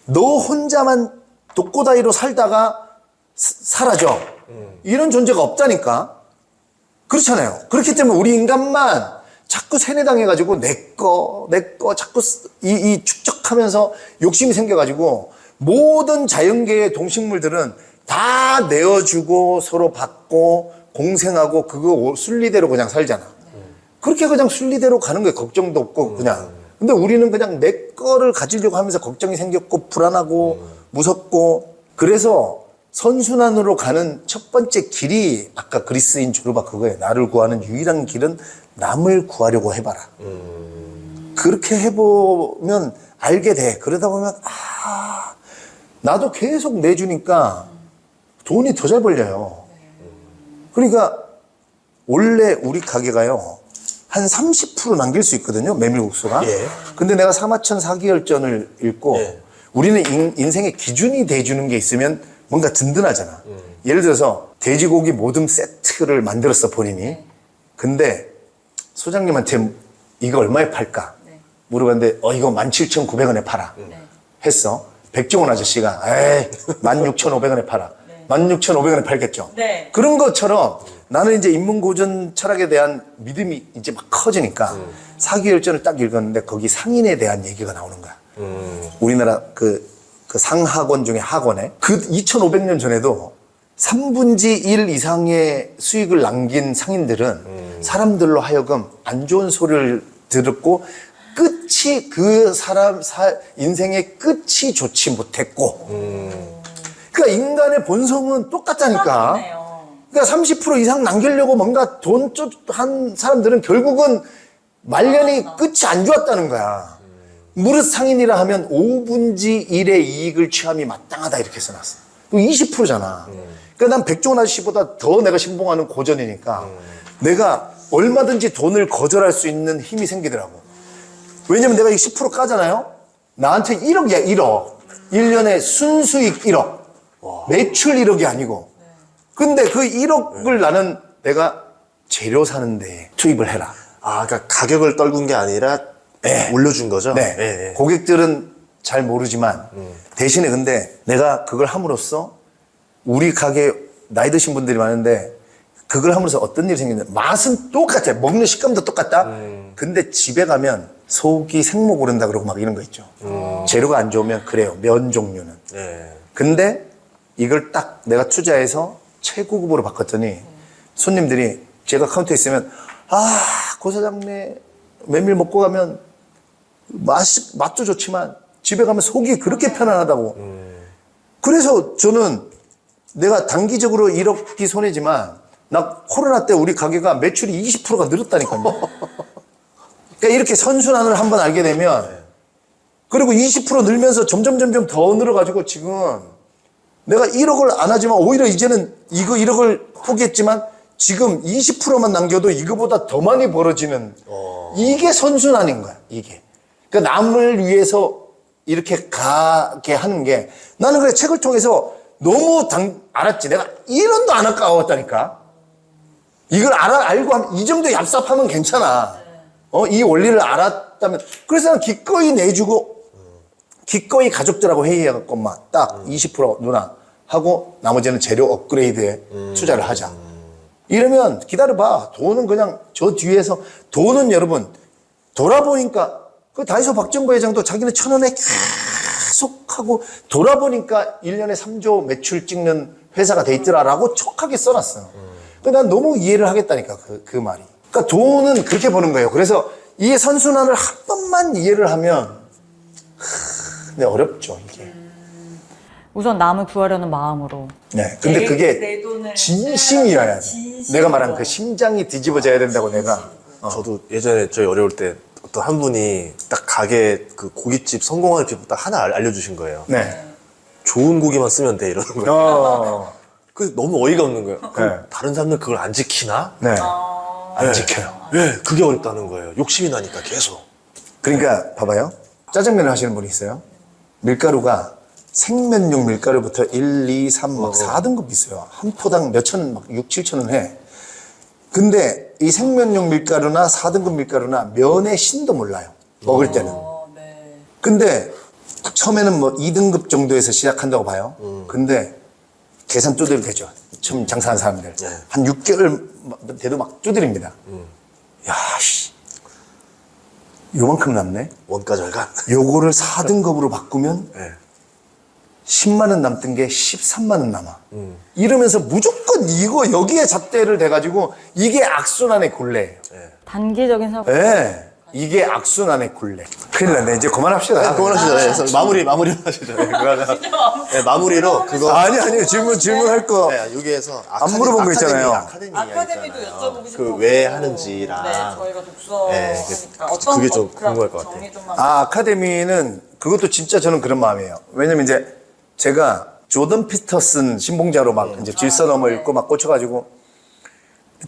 너 혼자만 독고다이로 살다가 사라져. 이런 존재가 없다니까. 그렇잖아요. 그렇기 때문에 우리 인간만 자꾸 세뇌당해가지고 내 거 자꾸 이 축적하면서 욕심이 생겨가지고 모든 자연계의 동식물들은 다 내어주고 서로 받고 공생하고 그거 순리대로 그냥 살잖아. 그렇게 그냥 순리대로 가는 거예요. 걱정도 없고 그냥. 근데 우리는 그냥 내 거를 가지려고 하면서 걱정이 생겼고 불안하고 무섭고 그래서 선순환으로 가는 첫 번째 길이 아까 그리스인 조르바 그거예요. 나를 구하는 유일한 길은 남을 구하려고 해봐라. 그렇게 해보면 알게 돼. 그러다 보면 나도 계속 내주니까 돈이 더 잘 벌려요. 그러니까 원래 우리 가게가요. 한 30% 남길 수 있거든요. 메밀국수가. 예. 근데 내가 사마천 사기열전을 읽고 예. 우리는 인생의 기준이 돼주는 게 있으면 뭔가 든든하잖아. 예를 들어서 돼지고기 모듬 세트를 만들었어 본인이. 근데 소장님한테 이거 얼마에 팔까? 물어봤는데 이거 17,900원에 팔아. 했어. 백종원 아저씨가 에이 16,500원에 팔아. 16,500원에 팔겠죠. 네. 그런 것처럼 나는 이제 인문고전 철학에 대한 믿음이 이제 막 커지니까 사기열전을 딱 읽었는데 거기 상인에 대한 얘기가 나오는 거야. 우리나라 그 상학원 중에 학원에 그 2,500년 전에도 3분의 1 이상의 수익을 남긴 상인들은 사람들로 하여금 안 좋은 소리를 듣고 끝이 그 사람 인생의 끝이 좋지 못했고 그러니까 인간의 본성은 똑같다니까. 똑같네요. 그러니까 30% 이상 남기려고 뭔가 돈 한 사람들은 결국은 말년이 끝이 안 좋았다는 거야. 무릇 상인이라 하면 5분의 1의 이익을 취함이 마땅하다 이렇게 써놨어. 20%잖아. 그러니까 난 백종원 아저씨보다 더 내가 신봉하는 고전이니까 내가 얼마든지 돈을 거절할 수 있는 힘이 생기더라고. 왜냐면 내가 이 10% 까잖아요. 나한테 1억이야 1억. 1년에 순수익 1억. 매출 1억이 아니고. 근데 그 1억을 나는 내가 재료 사는데 투입을 해라. 그러니까 가격을 떨군 게 아니라 올려준 거죠? 네. 예, 예. 고객들은 잘 모르지만 대신에 근데 내가 그걸 함으로써 우리 가게 나이 드신 분들이 많은데 그걸 함으로써 어떤 일이 생기는데 맛은 똑같아. 먹는 식감도 똑같다. 근데 집에 가면 속이 생목 오른다 그러고 막 이런 거 있죠. 재료가 안 좋으면 그래요. 면 종류는. 예. 근데 이걸 딱 내가 투자해서 최고급으로 바꿨더니 손님들이 제가 카운터에 있으면 고 사장네 메밀 먹고 가면 맛도 좋지만 집에 가면 속이 그렇게 편안하다고. 그래서 저는 내가 단기적으로 1억이 손해지만 나 코로나 때 우리 가게가 매출이 20%가 늘었다니까요. 그러니까 이렇게 선순환을 한번 알게 되면 그리고 20% 늘면서 점점 더 늘어가지고 지금 내가 1억을 안 하지만 오히려 이제는 이거 1억을 포기했지만 지금 20%만 남겨도 이거보다 더 많이 벌어지는 이게 선순환인 거야, 이게. 그러니까 남을 위해서 이렇게 가게 하는 게 나는 그래 책을 통해서 너무 알았지. 내가 1원도 안 아까웠다니까. 이걸 알고 하면 이 정도 얍삽하면 괜찮아. 이 원리를 알았다면. 그래서 난 기꺼이 내주고 기꺼이 가족들하고 회의해갖고 막 딱 20% 누나 하고 나머지는 재료 업그레이드에 투자를 하자. 이러면 기다려봐. 돈은 그냥 저 뒤에서 돈은 여러분 돌아보니까 그 다이소 박정부 회장도 자기는 1,000원에 계속 하고 돌아보니까 1년에 3조 매출 찍는 회사가 돼 있더라라고 촉하게 써놨어. 난 너무 이해를 하겠다니까 그 말이. 그러니까 돈은 그렇게 버는 거예요. 그래서 이 선순환을 한 번만 이해를 하면 근데 어렵죠 이게. 우선 남을 구하려는 마음으로. 네. 근데 그게 진심이어야 돼. 내가 말한 그 심장이 뒤집어져야 된다고 내가. 저도 예전에 저희 어려울 때 어떤 한 분이 딱 가게 그 고깃집 성공하는 비법 딱 하나 알려주신 거예요. 네. 좋은 고기만 쓰면 돼 이러는 거예요. 그래서 너무 어이가 없는 거예요. 그럼 네. 다른 사람들 그걸 안 지키나? 네. 안 지켜요. 왜? 그게 어렵다는 거예요. 욕심이 나니까 계속. 그러니까 봐봐요. 짜장면을 하시는 분이 있어요. 밀가루가 생면용 밀가루부터 1, 2, 3, 막 4등급 있어요. 한 포당 몇천, 막 6, 7천 원 해. 근데 이 생면용 밀가루나 4등급 밀가루나 면의 신도 몰라요. 먹을 때는. 근데 처음에는 뭐 2등급 정도에서 시작한다고 봐요. 근데 계산 두드려 되죠. 처음 장사하는 사람들. 한 6개월 돼도 막 두드립니다. 야, 씨. 요만큼 남네? 원가 절감. 요거를 4등급으로 바꾸면 네. 10만 원 남던 게 13만 원 남아. 이러면서 무조건 이거 여기에 잣대를 대가지고 이게 악순환의 곤래예요. 단기적인 사고. 네. 이게 악순환의 곤래. 큰일 났네. 이제 그만합시다. 그만하시죠. 네, 그래서 마무리로 하시죠. 네, 네, 마무리로 그거. 아니, 질문할 거. 네, 여기에서 안 물어본 거 있잖아요. 아카데미도 여쭤보고 싶어. 그 왜 하는지랑. 네, 저희가 독서 네, 하니까 어떤 그게 좀 그럼 궁금할 것 같아요. 정리 좀만. 아카데미는 그것도 진짜 저는 그런 마음이에요. 왜냐면 이제 제가 조던 피터슨 신봉자로 막 이제 질서넘어 읽고 막 꽂혀가지고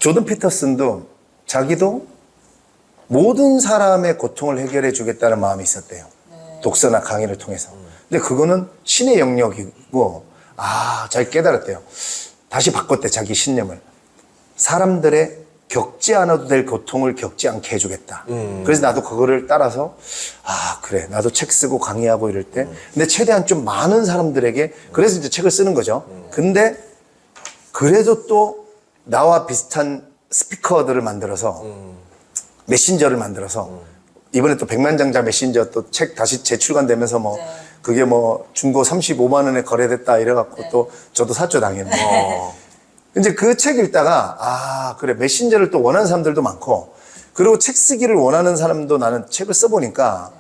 조던 피터슨도 자기도 모든 사람의 고통을 해결해 주겠다는 마음이 있었대요. 독서나 강의를 통해서. 근데 그거는 신의 영역이고, 잘 깨달았대요. 다시 바꿨대, 자기 신념을. 사람들의 겪지 않아도 될 고통을 겪지 않게 해주겠다. 그래서 나도 그거를 따라서, 그래. 나도 책 쓰고 강의하고 이럴 때. 근데 최대한 좀 많은 사람들에게, 그래서 이제 책을 쓰는 거죠. 근데, 그래도 또 나와 비슷한 스피커들을 만들어서, 메신저를 만들어서 이번에 또 백만장자 메신저 또 책 다시 재출간되면서 뭐 그게 뭐 중고 35만 원에 거래됐다 이래갖고 또 저도 샀죠 당연히. 이제 그 책 읽다가 그래 메신저를 또 원하는 사람들도 많고 그리고 책 쓰기를 원하는 사람도 나는 책을 써보니까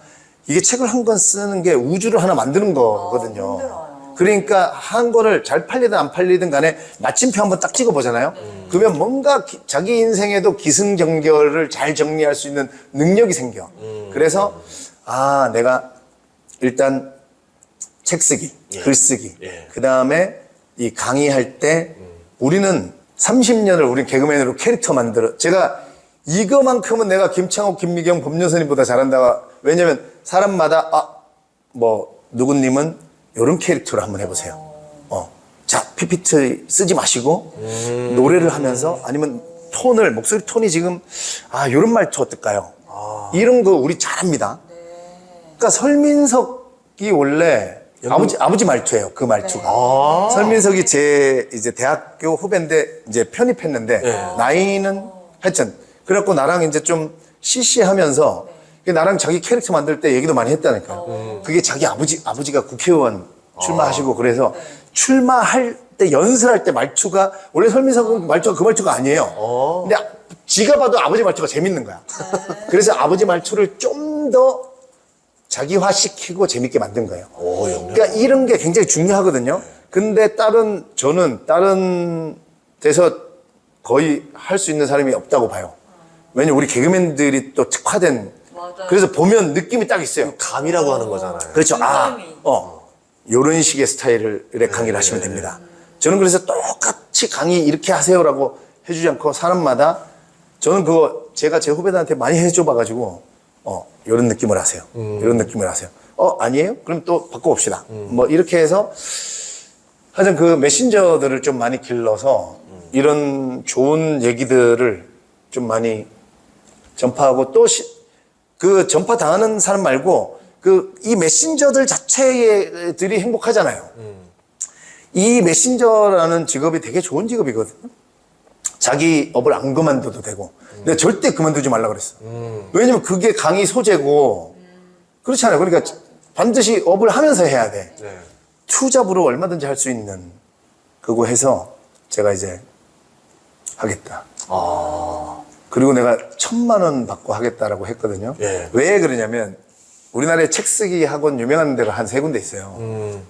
이게 책을 한 권 쓰는 게 우주를 하나 만드는 거거든요. 그러니까 한 거를 잘 팔리든 안 팔리든 간에 마침표 한번 딱 찍어보잖아요. 그러면 뭔가 자기 인생에도 기승전결을 잘 정리할 수 있는 능력이 생겨. 그래서 내가 일단 책 쓰기, 글 쓰기, 그 다음에 이 강의할 때 우리는 30년을 우리 개그맨으로 캐릭터 만들어. 제가 이거만큼은 내가 김창옥, 김미경, 법률선생님보다 잘한다. 왜냐면 사람마다 누구님은 이런 캐릭터로 한번 해보세요. 자, PPT 쓰지 마시고 노래를 하면서 아니면 목소리 톤이 지금 이런 말투 어떨까요? 이런 거 우리 잘합니다. 그러니까 설민석이 원래 아버지 말투예요. 그 말투가. 설민석이 제 이제 대학교 후배인데 이제 편입했는데 나이는 하여튼 그래갖고 나랑 이제 좀 CC하면서 나랑 자기 캐릭터 만들 때 얘기도 많이 했다니까요. 그게 자기 아버지가 국회의원 출마하시고 그래서 출마할 때 연설할 때 말투가 원래 설민석은 말투가 그 말투가 아니에요. 근데 지가 봐도 아버지 말투가 재밌는 거야. 그래서 아버지 말투를 좀 더 자기화시키고 재밌게 만든 거예요. 그러니까 이런 게 굉장히 중요하거든요. 근데 저는 다른 데서 거의 할 수 있는 사람이 없다고 봐요. 왜냐면 우리 개그맨들이 또 특화된, 맞아요. 그래서 보면 느낌이 딱 있어요. 감이라고 하는 거잖아요. 그렇죠. 감이. 요런 식의 스타일의 강의를 하시면 됩니다. 저는 그래서 똑같이 강의 이렇게 하세요라고 해주지 않고 사람마다 저는 그거 제가 제 후배들한테 많이 해줘 봐가지고 요런 느낌을 하세요. 이런 느낌을 하세요. 아니에요? 그럼 또 바꿔봅시다. 뭐 이렇게 해서 하여튼 그 메신저들을 좀 많이 길러서 이런 좋은 얘기들을 좀 많이 전파하고 또 그 전파 당하는 사람 말고 이 메신저들 자체들이 행복하잖아요. 이 메신저라는 직업이 되게 좋은 직업이거든요. 자기 업을 안 그만둬도 되고. 내가 절대 그만두지 말라 그랬어. 왜냐면 그게 강의 소재고. 그렇잖아요. 그러니까 반드시 업을 하면서 해야 돼. 네. 투잡으로 얼마든지 할 수 있는 그거 해서 제가 이제 하겠다. 그리고 내가 1,000만 원 받고 하겠다라고 했거든요. 예. 왜 그러냐면 우리나라에 책 쓰기 학원 유명한 데가 한 3군데 있어요.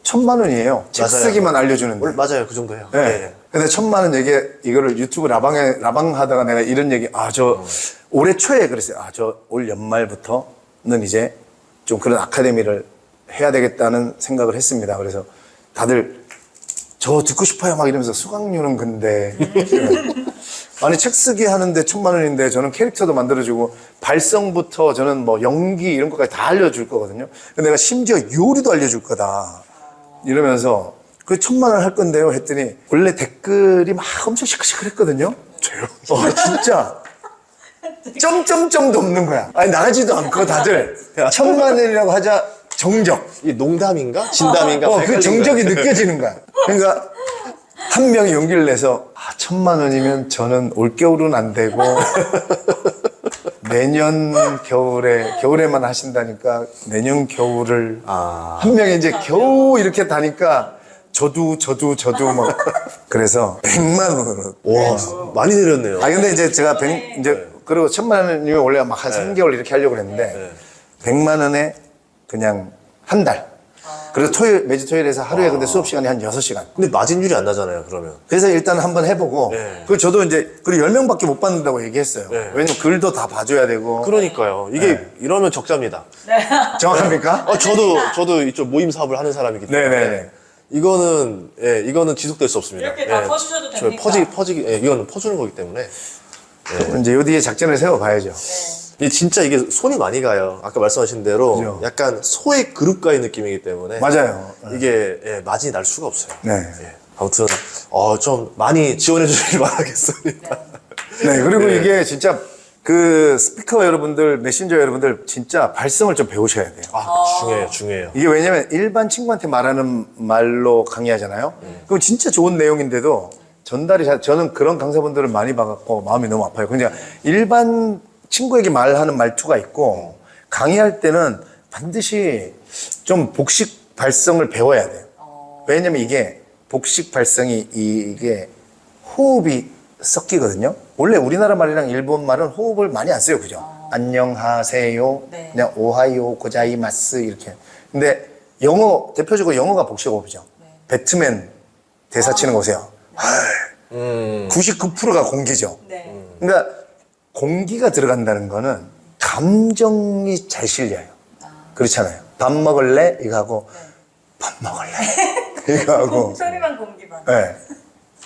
1,000만 원이에요. 책 맞아요. 쓰기만 알려주는데. 맞아요. 그 정도 해요. 네. 예. 근데 1,000만 원 이거를 유튜브 라방 하다가 내가 이런 얘기, 올해 초에 그랬어요. 저 올 연말부터는 이제 좀 그런 아카데미를 해야 되겠다는 생각을 했습니다. 그래서 다들 저 듣고 싶어요 막 이러면서 수강료는 근데. 아니 책 쓰기 하는데 1,000만 원인데 저는 캐릭터도 만들어주고 발성부터 저는 뭐 연기 이런 것까지 다 알려줄 거거든요. 근데 내가 심지어 요리도 알려줄 거다. 이러면서 그 1,000만 원 할 건데요 했더니 원래 댓글이 막 엄청 시끌시끌했거든요. 저요? 진짜 점점점도 없는 거야. 아니 나가지도 않고 다들 1,000만 원이라고 하자 정적. 이 농담인가? 진담인가? 그 헷갈린 정적이 거야. 느껴지는 거야. 그러니까 한 명이 용기를 내서 1,000만 원이면 저는 올겨울은 안 되고 내년 겨울에만 하신다니까 내년 겨울을 한 명이 이제 겨우 이렇게 다니까 저도 막 그래서 100만 원으로. 와, 많이 내렸네요. 근데 이제 제가 그리고 1,000만 원이면 원래 막 한 3개월 이렇게 하려고 그랬는데 100만 원에 그냥 한 달. 그래서 매주 토요일에서 하루에 근데 수업 시간이 한 6시간. 근데 마진율이 안 나잖아요, 그러면. 그래서 일단 한번 해보고, 네. 그리고 저도 이제, 그리고 10명밖에 못 받는다고 얘기했어요. 네. 왜냐면 글도 다 봐줘야 되고. 그러니까요. 이게 이러면 적자입니다. 정확합니까? 저도 이쪽 모임 사업을 하는 사람이기 때문에. 네네네. 이거는 지속될 수 없습니다. 이렇게 다 퍼주셔도 저 됩니까? 이거는 퍼주는 거기 때문에. 이제 요 뒤에 작전을 세워봐야죠. 진짜 이게 손이 많이 가요. 아까 말씀하신 대로 그죠. 약간 소의 그룹가의 느낌이기 때문에. 맞아요. 이게 마진이 날 수가 없어요. 네. 예. 아무튼 좀 많이 지원해 주시길 바라겠습니다. 네, 그리고 이게 진짜 그 스피커 여러분들, 메신저 여러분들 진짜 발성을 좀 배우셔야 돼요. 중요해요. 이게 왜냐면 일반 친구한테 말하는 말로 강의하잖아요. 그럼 진짜 좋은 내용인데도 저는 그런 강사분들을 많이 봐갖고 마음이 너무 아파요. 그냥 일반 친구에게 말하는 말투가 있고 강의할 때는 반드시 좀 복식 발성을 배워야 돼요. 왜냐면 이게 복식 발성이 이게 호흡이 섞이거든요. 원래 우리나라 말이랑 일본 말은 호흡을 많이 안 써요. 그죠? 안녕하세요. 네. 그냥 오하요 고자이마스 이렇게. 근데 대표적으로 영어가 복식 호흡이죠. 배트맨 대사 치는 거 보세요. 99%가 공기죠. 네. 그러니까 공기가 들어간다는 거는 감정이 잘 실려요. 그렇잖아요. 밥 먹을래? 이거 하고 밥 먹을래? 이거 하고. 소리만 공기만. 네.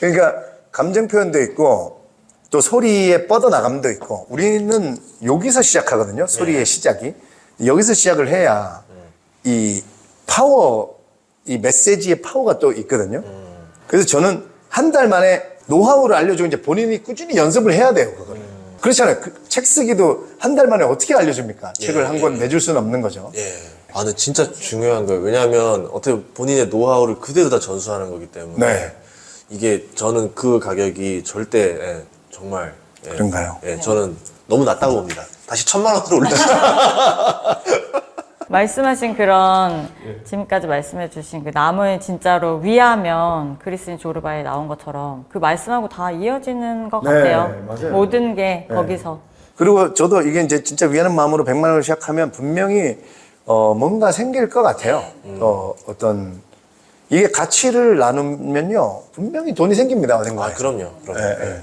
그러니까 감정 표현도 있고 또 소리의 뻗어나감도 있고 우리는 여기서 시작하거든요. 소리의 시작이. 여기서 시작을 해야 이 메시지의 파워가 또 있거든요. 그래서 저는 한 달 만에 노하우를 알려주고 이제 본인이 꾸준히 연습을 해야 돼요. 그거를. 그렇잖아요. 책 쓰기도 한 달 만에 어떻게 알려줍니까? 책을 한 권 내줄 수는 없는 거죠. 근데 진짜 중요한 거예요. 왜냐하면 어떻게 본인의 노하우를 그대로 다 전수하는 거기 때문에. 네. 이게 저는 그 가격이 절대 정말. 그런가요? 저는 너무 낮다고 봅니다. 다시 1,000만 원으로 올리시죠. 말씀하신 그런 지금까지 말씀해주신 그 남을 진짜로 위하면 그리스인 조르바에 나온 것처럼 그 말씀하고 다 이어지는 것 네, 같아요. 맞아요. 모든 게 거기서. 그리고 저도 이게 이제 진짜 위하는 마음으로 100만 원을 시작하면 분명히 뭔가 생길 것 같아요. 어떤 이게 가치를 나누면요 분명히 돈이 생깁니다. 어딘가에. 아, 그럼요. 그럼요. 예.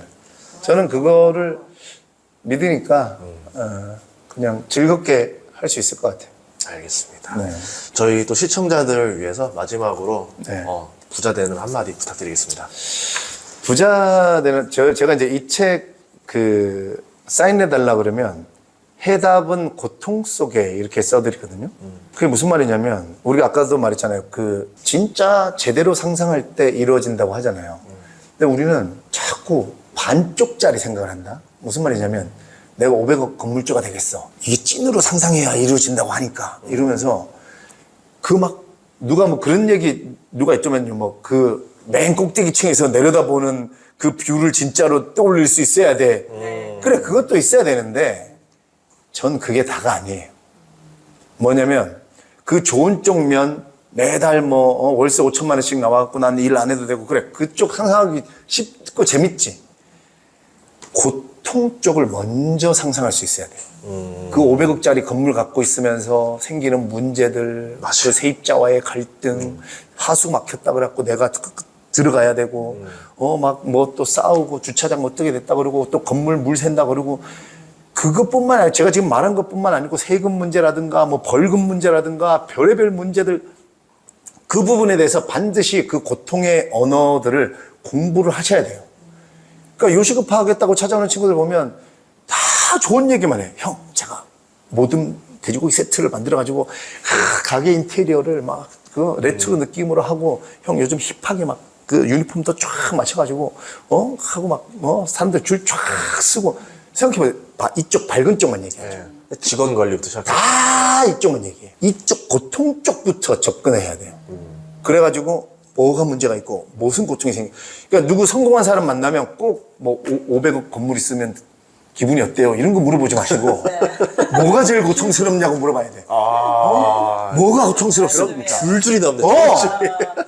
저는 그거를 믿으니까 그냥 즐겁게 할 수 있을 것 같아요. 알겠습니다. 네. 저희 또 시청자들을 위해서 마지막으로 네. 부자 되는 한마디 부탁드리겠습니다. 부자 되는 제가 이제 이 책 그 사인해 달라 그러면 해답은 고통 속에 이렇게 써드리거든요. 그게 무슨 말이냐면 우리가 아까도 말했잖아요. 그 진짜 제대로 상상할 때 이루어진다고 하잖아요. 근데 우리는 자꾸 반쪽짜리 생각을 한다. 무슨 말이냐면 내가 500억 건물주가 되겠어. 이게 찐으로 상상해야 이루어진다고 하니까 이러면서 그 막 누가 뭐 그런 얘기 누가 있더만요. 뭐 그 맨 꼭대기층에서 내려다보는 그 뷰를 진짜로 떠올릴 수 있어야 돼. 그래 그것도 있어야 되는데 전 그게 다가 아니에요. 뭐냐면 그 좋은 쪽면 매달 뭐 월세 5천만 원씩 나와갖고 난 일 안 해도 되고 그래 그쪽 상상하기 쉽고 재밌지. 고통 쪽을 먼저 상상할 수 있어야 돼요. 그 500억짜리 건물 갖고 있으면서 생기는 문제들, 그 세입자와의 갈등, 하수 막혔다 그래갖고 내가 들어가야 되고, 막 뭐 또 싸우고 주차장 어떻게 됐다 그러고 또 건물 물 샌다 그러고 그것뿐만 아니라 제가 지금 말한 것뿐만 아니고 세금 문제라든가 뭐 벌금 문제라든가 별의별 문제들 그 부분에 대해서 반드시 그 고통의 언어들을 공부를 하셔야 돼요. 그러니까 요식업 하겠다고 찾아오는 친구들 보면 다 좋은 얘기만 해. 형, 제가 모든 돼지고기 세트를 만들어가지고 가게 인테리어를 막 그 레트로 느낌으로 하고 형 요즘 힙하게 막 그 유니폼도 쫙 맞춰가지고 하고 막 사람들 줄 쫙 쓰고 생각해보세요. 이쪽 밝은 쪽만 얘기하죠. 직원 관리부터 시작해. 다 이쪽만 얘기해. 이쪽 고통 쪽부터 접근해야 돼요. 그래가지고 뭐가 문제가 있고 무슨 고통이 생겨. 그러니까 누구 성공한 사람 만나면 꼭 뭐 500억 건물 있으면 기분이 어때요? 이런 거 물어보지 마시고 뭐가 제일 고통스럽냐고 물어봐야 돼. 뭐가 고통스럽습니까? 줄줄이 나옵니다.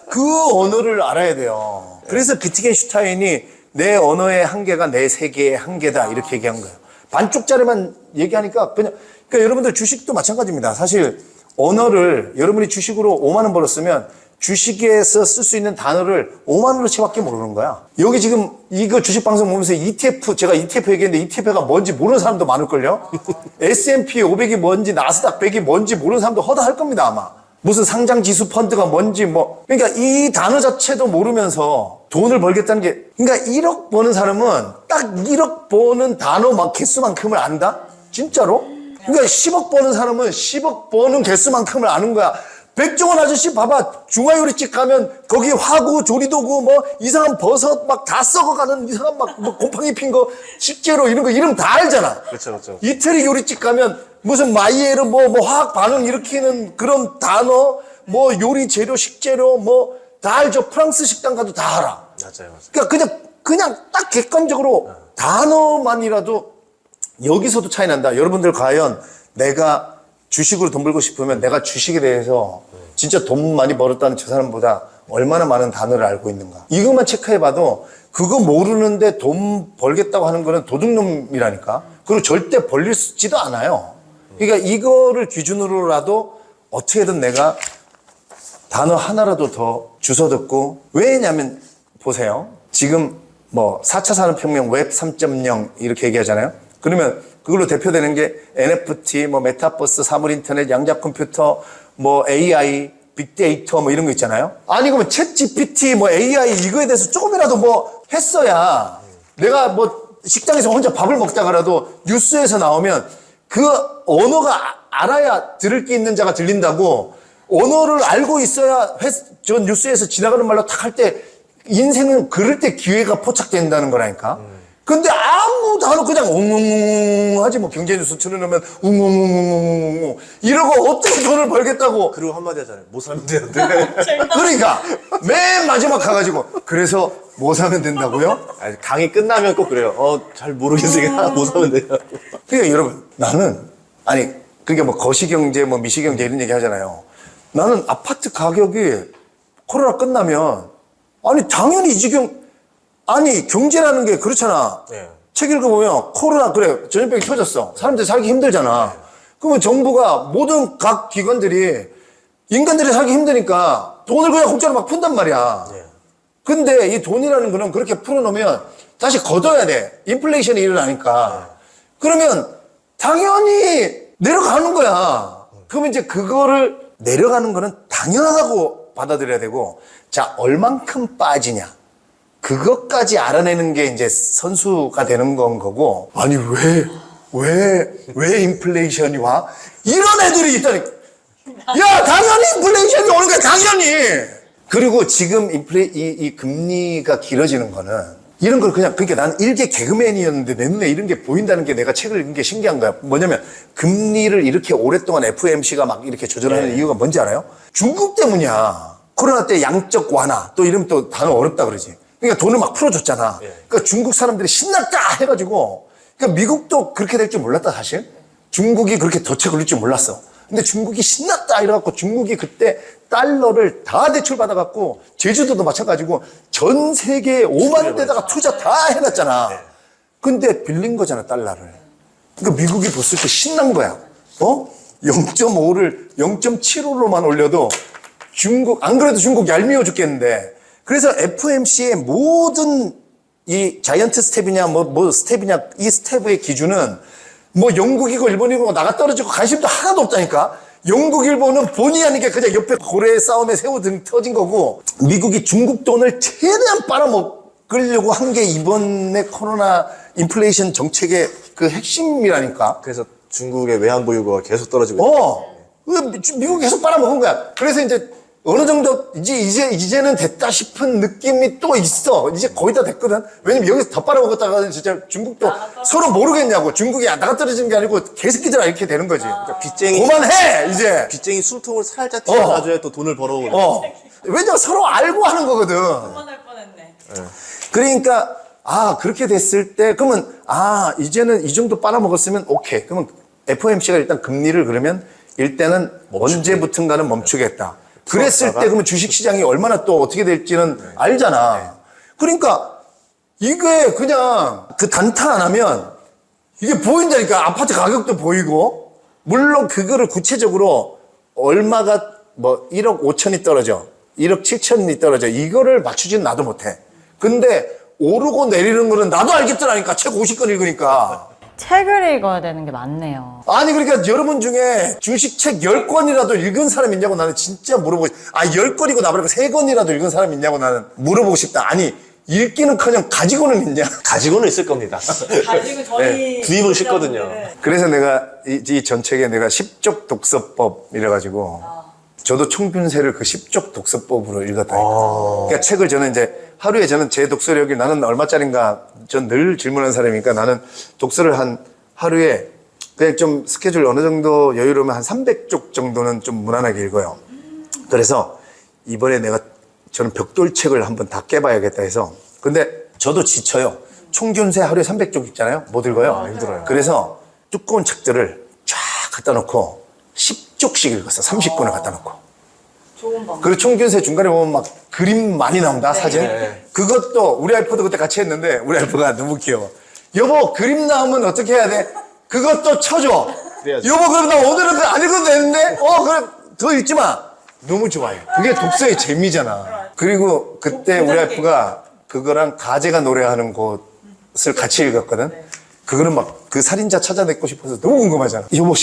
그 언어를 알아야 돼요. 그래서 비트겐슈타인이 내 언어의 한계가 내 세계의 한계다 이렇게 얘기한 거예요. 반쪽짜리만 얘기하니까 그러니까 여러분들 주식도 마찬가지입니다. 사실 언어를 여러분이 주식으로 5만 원 벌었으면 주식에서 쓸 수 있는 단어를 5만 원어치밖에 모르는 거야. 여기 지금 이거 주식 방송 보면서 ETF, 제가 ETF 얘기했는데 ETF가 뭔지 모르는 사람도 많을걸요? S&P 500이 뭔지, 나스닥 100이 뭔지 모르는 사람도 허다할 겁니다, 아마. 무슨 상장 지수 펀드가 뭔지 뭐. 그러니까 이 단어 자체도 모르면서 돈을 벌겠다는 게, 그러니까 1억 버는 사람은 딱 1억 버는 단어 개수만큼을 안다? 진짜로? 그러니까 10억 버는 사람은 10억 버는 개수만큼을 아는 거야. 백종원 아저씨 봐봐. 중화요리집 가면 거기 화구, 조리도구, 뭐 이상한 버섯 막 다 썩어가는 이상한 막 뭐 곰팡이 핀 거, 식재료 이런 거 이름 다 알잖아. 그렇죠. 이태리 요리집 가면 무슨 마이에르 뭐 화학 반응 일으키는 그런 단어, 뭐 요리 재료, 식재료 뭐 다 알죠. 프랑스 식당 가도 다 알아. 맞아요. 그러니까 그냥 딱 객관적으로 단어만이라도 여기서도 차이 난다. 여러분들 과연 내가 주식으로 돈 벌고 싶으면 내가 주식에 대해서 진짜 돈 많이 벌었다는 저 사람보다 얼마나 많은 단어를 알고 있는가. 이것만 체크해봐도 그거 모르는데 돈 벌겠다고 하는 거는 도둑놈이라니까. 그리고 절대 벌리지도 않아요. 그러니까 이거를 기준으로라도 어떻게든 내가 단어 하나라도 더 주워 듣고, 왜냐면 보세요. 지금 뭐 4차 산업혁명 웹 3.0 이렇게 얘기하잖아요. 그러면 그걸로 대표되는 게 NFT, 뭐 메타버스, 사물인터넷, 양자 컴퓨터, 뭐 AI, 빅데이터 뭐 이런 거 있잖아요. 아니 그러면 챗 GPT, 뭐 AI 이거에 대해서 조금이라도 뭐 했어야 내가 뭐 식당에서 혼자 밥을 먹다가라도 뉴스에서 나오면 그 언어가 알아야 들을 게 있는 자가 들린다고, 언어를 알고 있어야 저 뉴스에서 지나가는 말로 탁 할 때 인생은 그럴 때 기회가 포착된다는 거라니까. 근데 아무 단어 그냥 웅웅웅 하지 뭐 경제 뉴스 틀어놓으면 웅웅웅웅 이러고 어떻게 돈을 벌겠다고. 그리고 한마디 하잖아요. 못 살면 되는데. 그러니까 맨 마지막 가가지고 그래서 뭐 사면 된다고요? 아니, 강의 끝나면 꼭 그래요. 잘 모르겠으니까 뭐 사면 되냐고. 그러니까 여러분 나는 아니 그러니까 뭐 거시경제, 뭐 미시경제 이런 얘기 하잖아요. 나는 아파트 가격이 코로나 끝나면 아니 당연히 이 지경 아니 경제라는 게 그렇잖아. 네. 책 읽어보면 코로나 그래 전염병이 터졌어. 사람들이 살기 힘들잖아. 그러면 정부가 모든 각 기관들이 인간들이 살기 힘드니까 돈을 그냥 공짜로 막 푼단 말이야. 네. 근데 이 돈이라는 거는 그렇게 풀어놓으면 다시 걷어야 돼. 인플레이션이 일어나니까. 그러면 당연히 내려가는 거야. 그러면 이제 그거를 내려가는 거는 당연하다고 받아들여야 되고, 자, 얼만큼 빠지냐. 그것까지 알아내는 게 이제 선수가 되는 건 거고, 아니, 왜 인플레이션이 와? 이런 애들이 있다니까. 야, 당연히 인플레이션이 오는 거야, 당연히! 그리고 지금 이 금리가 길어지는 거는 이런 걸 그냥, 그러니까 나는 일개 개그맨이었는데 내 눈에 이런 게 보인다는 게 내가 책을 읽은 게 신기한 거야. 뭐냐면 금리를 이렇게 오랫동안 FOMC가 막 이렇게 조절하는 이유가 뭔지 알아요? 중국 때문이야. 코로나 때 양적 완화, 또 이러면 또 단어 어렵다 그러지. 그러니까 돈을 막 풀어줬잖아. 그러니까 중국 사람들이 신났다 해가지고, 그러니까 미국도 그렇게 될 줄 몰랐다, 사실. 중국이 그렇게 덫에 걸릴 줄 몰랐어. 근데 중국이 신났다 이래갖고 중국이 그때 달러를 다 대출받아갖고 제주도도 마찬가지고 전 세계에 5만 대다가 투자 다 해놨잖아. 근데 빌린 거잖아, 달러를. 그러니까 미국이 봤을 때 신난 거야. 0.5를 0.75로만 올려도 중국, 안 그래도 중국 얄미워 죽겠는데. 그래서 FOMC의 모든 이 자이언트 스텝이냐, 뭐 스텝이냐, 이 스텝의 기준은 뭐 영국이고 일본이고 나가 떨어지고 관심도 하나도 없다니까. 영국, 일본은 본의 아니게 그냥 옆에 고래 싸움에 새우 등 터진 거고, 미국이 중국 돈을 최대한 빨아먹으려고 한 게 이번에 코로나 인플레이션 정책의 그 핵심이라니까. 그래서 중국의 외환 보유고가 계속 떨어지고 미국이 계속 빨아먹은 거야. 그래서 이제 어느 정도 이제는 됐다 싶은 느낌이 또 있어. 이제 거의 다 됐거든. 왜냐면 여기서 더 빨아먹었다가 진짜 중국도 서로 모르겠냐고. 중국이 나가 떨어지는 게 아니고 개새끼들아 이렇게 되는 거지. 그러니까 빚쟁이 그만해 이제. 빚쟁이 숨통을 살짝 튀어나줘야 또 돈을 벌어오거든. 왜냐면 서로 알고 하는 거거든. 그만할 뻔했네. 그러니까 그렇게 됐을 때 그러면 이제는 이 정도 빨아먹었으면 오케이. 그러면 FOMC가 일단 금리를 그러면 일단은 언제부턴가는 멈추겠다. 그랬을 때 그러면 주식시장이 얼마나 또 어떻게 될지는 알잖아. 그러니까 이게 그냥 그 단타 안 하면 이게 보인다니까. 아파트 가격도 보이고, 물론 그거를 구체적으로 얼마가 뭐 1억 5천이 떨어져, 1억 7천이 떨어져, 이거를 맞추지는 나도 못해. 근데 오르고 내리는 거는 나도 알겠더라니까. 책 50권 읽으니까. 책을 읽어야 되는 게 맞네요. 아니 그러니까 여러분 중에 주식 책 10권이라도 읽은 사람 있냐고 나는 진짜 물어보고 싶다. 10권이고 나버리고 3권이라도 읽은 사람 있냐고 나는 물어보고 싶다. 아니 읽기는커녕 가지고는 있냐. 가지고는 있을 겁니다. 가지고 저희 구입은 쉽거든요. 그래서 내가 이 전책에 내가 10쪽 독서법 이래가지고 저도 총균세를 그 10쪽 독서법으로 읽었다니까. 그러니까 책을 저는 이제 하루에 저는 제 독서력이 나는 얼마짜린가 전 늘 질문하는 사람이니까 나는 독서를 하루에 그냥 좀 스케줄 어느 정도 여유로우면 한 300쪽 정도는 좀 무난하게 읽어요. 그래서 이번에 저는 벽돌책을 한번 다 깨봐야겠다 해서. 근데 저도 지쳐요. 총균세 하루에 300쪽 읽잖아요. 못 읽어요. 힘들어요. 그래서 두꺼운 책들을 쫙 갖다 놓고 10쪽씩 읽었어. 30권을 갖다 놓고. 좋은 방법. 그리고 총균세 중간에 보면 막 그림 많이 나온다, 사진. 그것도 우리 와이프도 그때 같이 했는데 우리 와이프가 너무 귀여워. 여보, 그림 나오면 어떻게 해야 돼? 그것도 쳐줘. 그래야지. 여보, 그럼 나 오늘은 안 읽어도 되는데? 그래, 더 읽지 마. 너무 좋아요. 그게 독서의 재미잖아. 그리고 그때 우리 와이프가 그거랑 가제가 노래하는 곳을 같이 읽었거든. 그거는 막 그 살인자 찾아내고 싶어서 너무 궁금하잖아. 여보,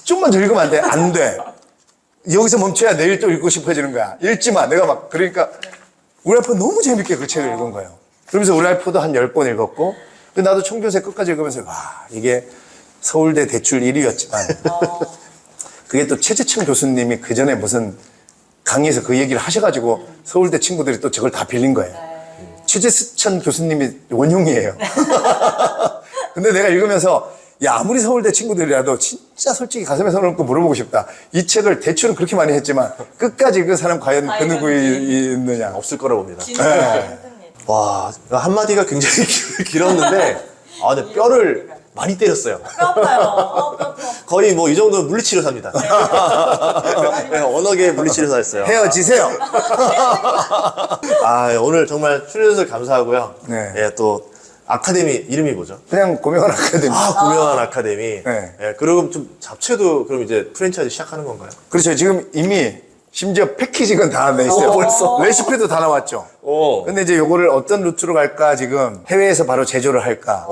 좀만 더 읽으면 안 돼? 안 돼. 여기서 멈춰야 내일 또 읽고 싶어지는 거야. 읽지 마. 내가 막, 그러니까, 우리 와이프 너무 재밌게 그 책을 읽은 거예요. 그러면서 우리 와이프도 한 10권 읽었고, 나도 총균세 끝까지 읽으면서, 이게 서울대 대출 1위였지만, 그게 또 최재천 교수님이 그 전에 무슨 강의에서 그 얘기를 하셔가지고, 서울대 친구들이 또 저걸 다 빌린 거예요. 최재천 교수님이 원흉이에요. 근데 내가 읽으면서, 아무리 서울대 친구들이라도 진짜 솔직히 가슴에 손을 얹고 물어보고 싶다. 이 책을 대출은 그렇게 많이 했지만 끝까지 그 사람 과연 그 누구 있느냐. 없을 거라고 봅니다. 진짜 와, 한마디가 굉장히 길었는데, 근데 뼈를 많이 때렸어요. 뼈 아파요. 뼈 아파. 거의 뭐 이 정도면 물리치료사입니다. 네, 언어계 물리치료사였어요. 헤어지세요. 아, 오늘 정말 출연해주셔서 감사하고요. 네. 예, 또 아카데미 이름이 뭐죠? 그냥 고명한 아카데미. 구명한 아카데미. 네. 예, 그리고 좀 잡채도 그럼 이제 프랜차이즈 시작하는 건가요? 그렇죠. 지금 이미 심지어 패키징은 다 돼 있어요. 벌써? 레시피도 다 나왔죠. 오. 근데 이제 요거를 어떤 루트로 갈까 지금 해외에서 바로 제조를 할까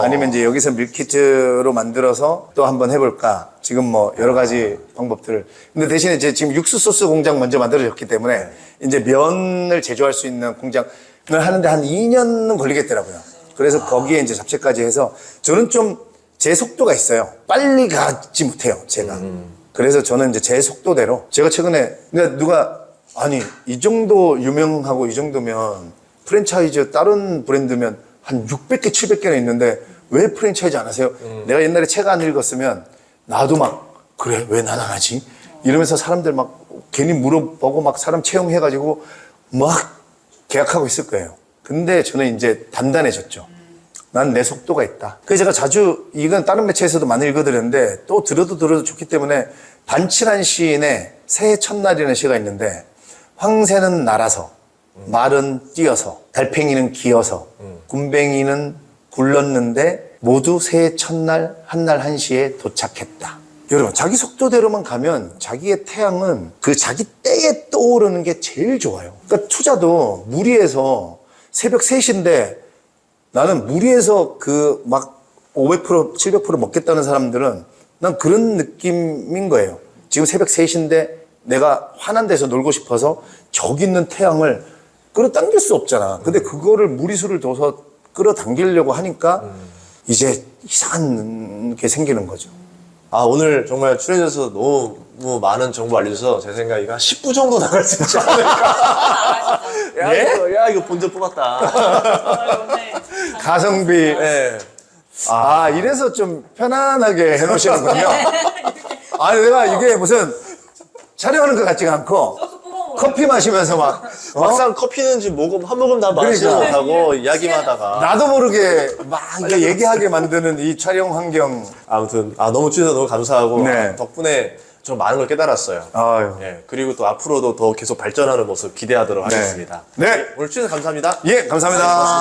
아니면 이제 여기서 밀키트로 만들어서 또 한번 해볼까 지금 뭐 여러 가지 방법들을 근데 대신에 이제 지금 육수 소스 공장 먼저 만들어졌기 때문에 이제 면을 제조할 수 있는 공장을 하는데 한 2년은 걸리겠더라고요. 그래서 거기에 이제 잡채까지 해서 저는 좀 제 속도가 있어요. 빨리 가지 못해요, 제가. 그래서 저는 이제 제 속도대로 제가 최근에 그러니까 누가 아니 이 정도 유명하고 이 정도면 프랜차이즈 다른 브랜드면 한 600개 700개나 있는데 왜 프랜차이즈 안 하세요? 내가 옛날에 책 안 읽었으면 나도 막 그래 왜 난 안 하지? 이러면서 사람들 막 괜히 물어보고 막 사람 채용해가지고 막 계약하고 있을 거예요. 근데 저는 이제 단단해졌죠. 난 내 속도가 있다. 그래서 제가 자주 이건 다른 매체에서도 많이 읽어드렸는데 또 들어도 좋기 때문에 반칠한 시인의 새해 첫날이라는 시가 있는데 황새는 날아서 말은 뛰어서 달팽이는 기어서 굼벵이는 굴렀는데 모두 새해 첫날 한날 한시에 도착했다. 여러분 자기 속도대로만 가면 자기의 태양은 그 자기 때에 떠오르는 게 제일 좋아요. 그러니까 투자도 무리해서 새벽 3시인데 나는 무리해서 그 막 500% 700% 먹겠다는 사람들은 난 그런 느낌인 거예요. 지금 새벽 3시인데 내가 환한 데서 놀고 싶어서 저기 있는 태양을 끌어당길 수 없잖아. 근데 그거를 무리수를 둬서 끌어당기려고 하니까 이제 이상한 게 생기는 거죠. 아, 오늘 정말 출연해주셔서 너무 많은 정보 알려주셔서 제 생각에 한 10부 정도 나갈 수 있지 않을까. 야, 이거 본전 뽑았다. 오늘 가성비. 네. 아, 이래서 좀 편안하게 해놓으시는군요. 아니, 내가 이게 무슨 촬영하는 것 같지가 않고 소스 뽑아 먹어. 커피 마시면서 막, 막상 커피는 지금 한 모금 다 마시지 그러니까. 못하고 이야기만 하다가. 나도 모르게 막 이렇게 얘기하게 만드는 이 촬영 환경. 아무튼, 너무 출연해서 너무 감사하고. 네. 덕분에 좀 많은 걸 깨달았어요. 아유. 예, 그리고 또 앞으로도 더 계속 발전하는 모습 기대하도록 하겠습니다. 네. 오늘 출연해서 감사합니다. 예, 감사합니다.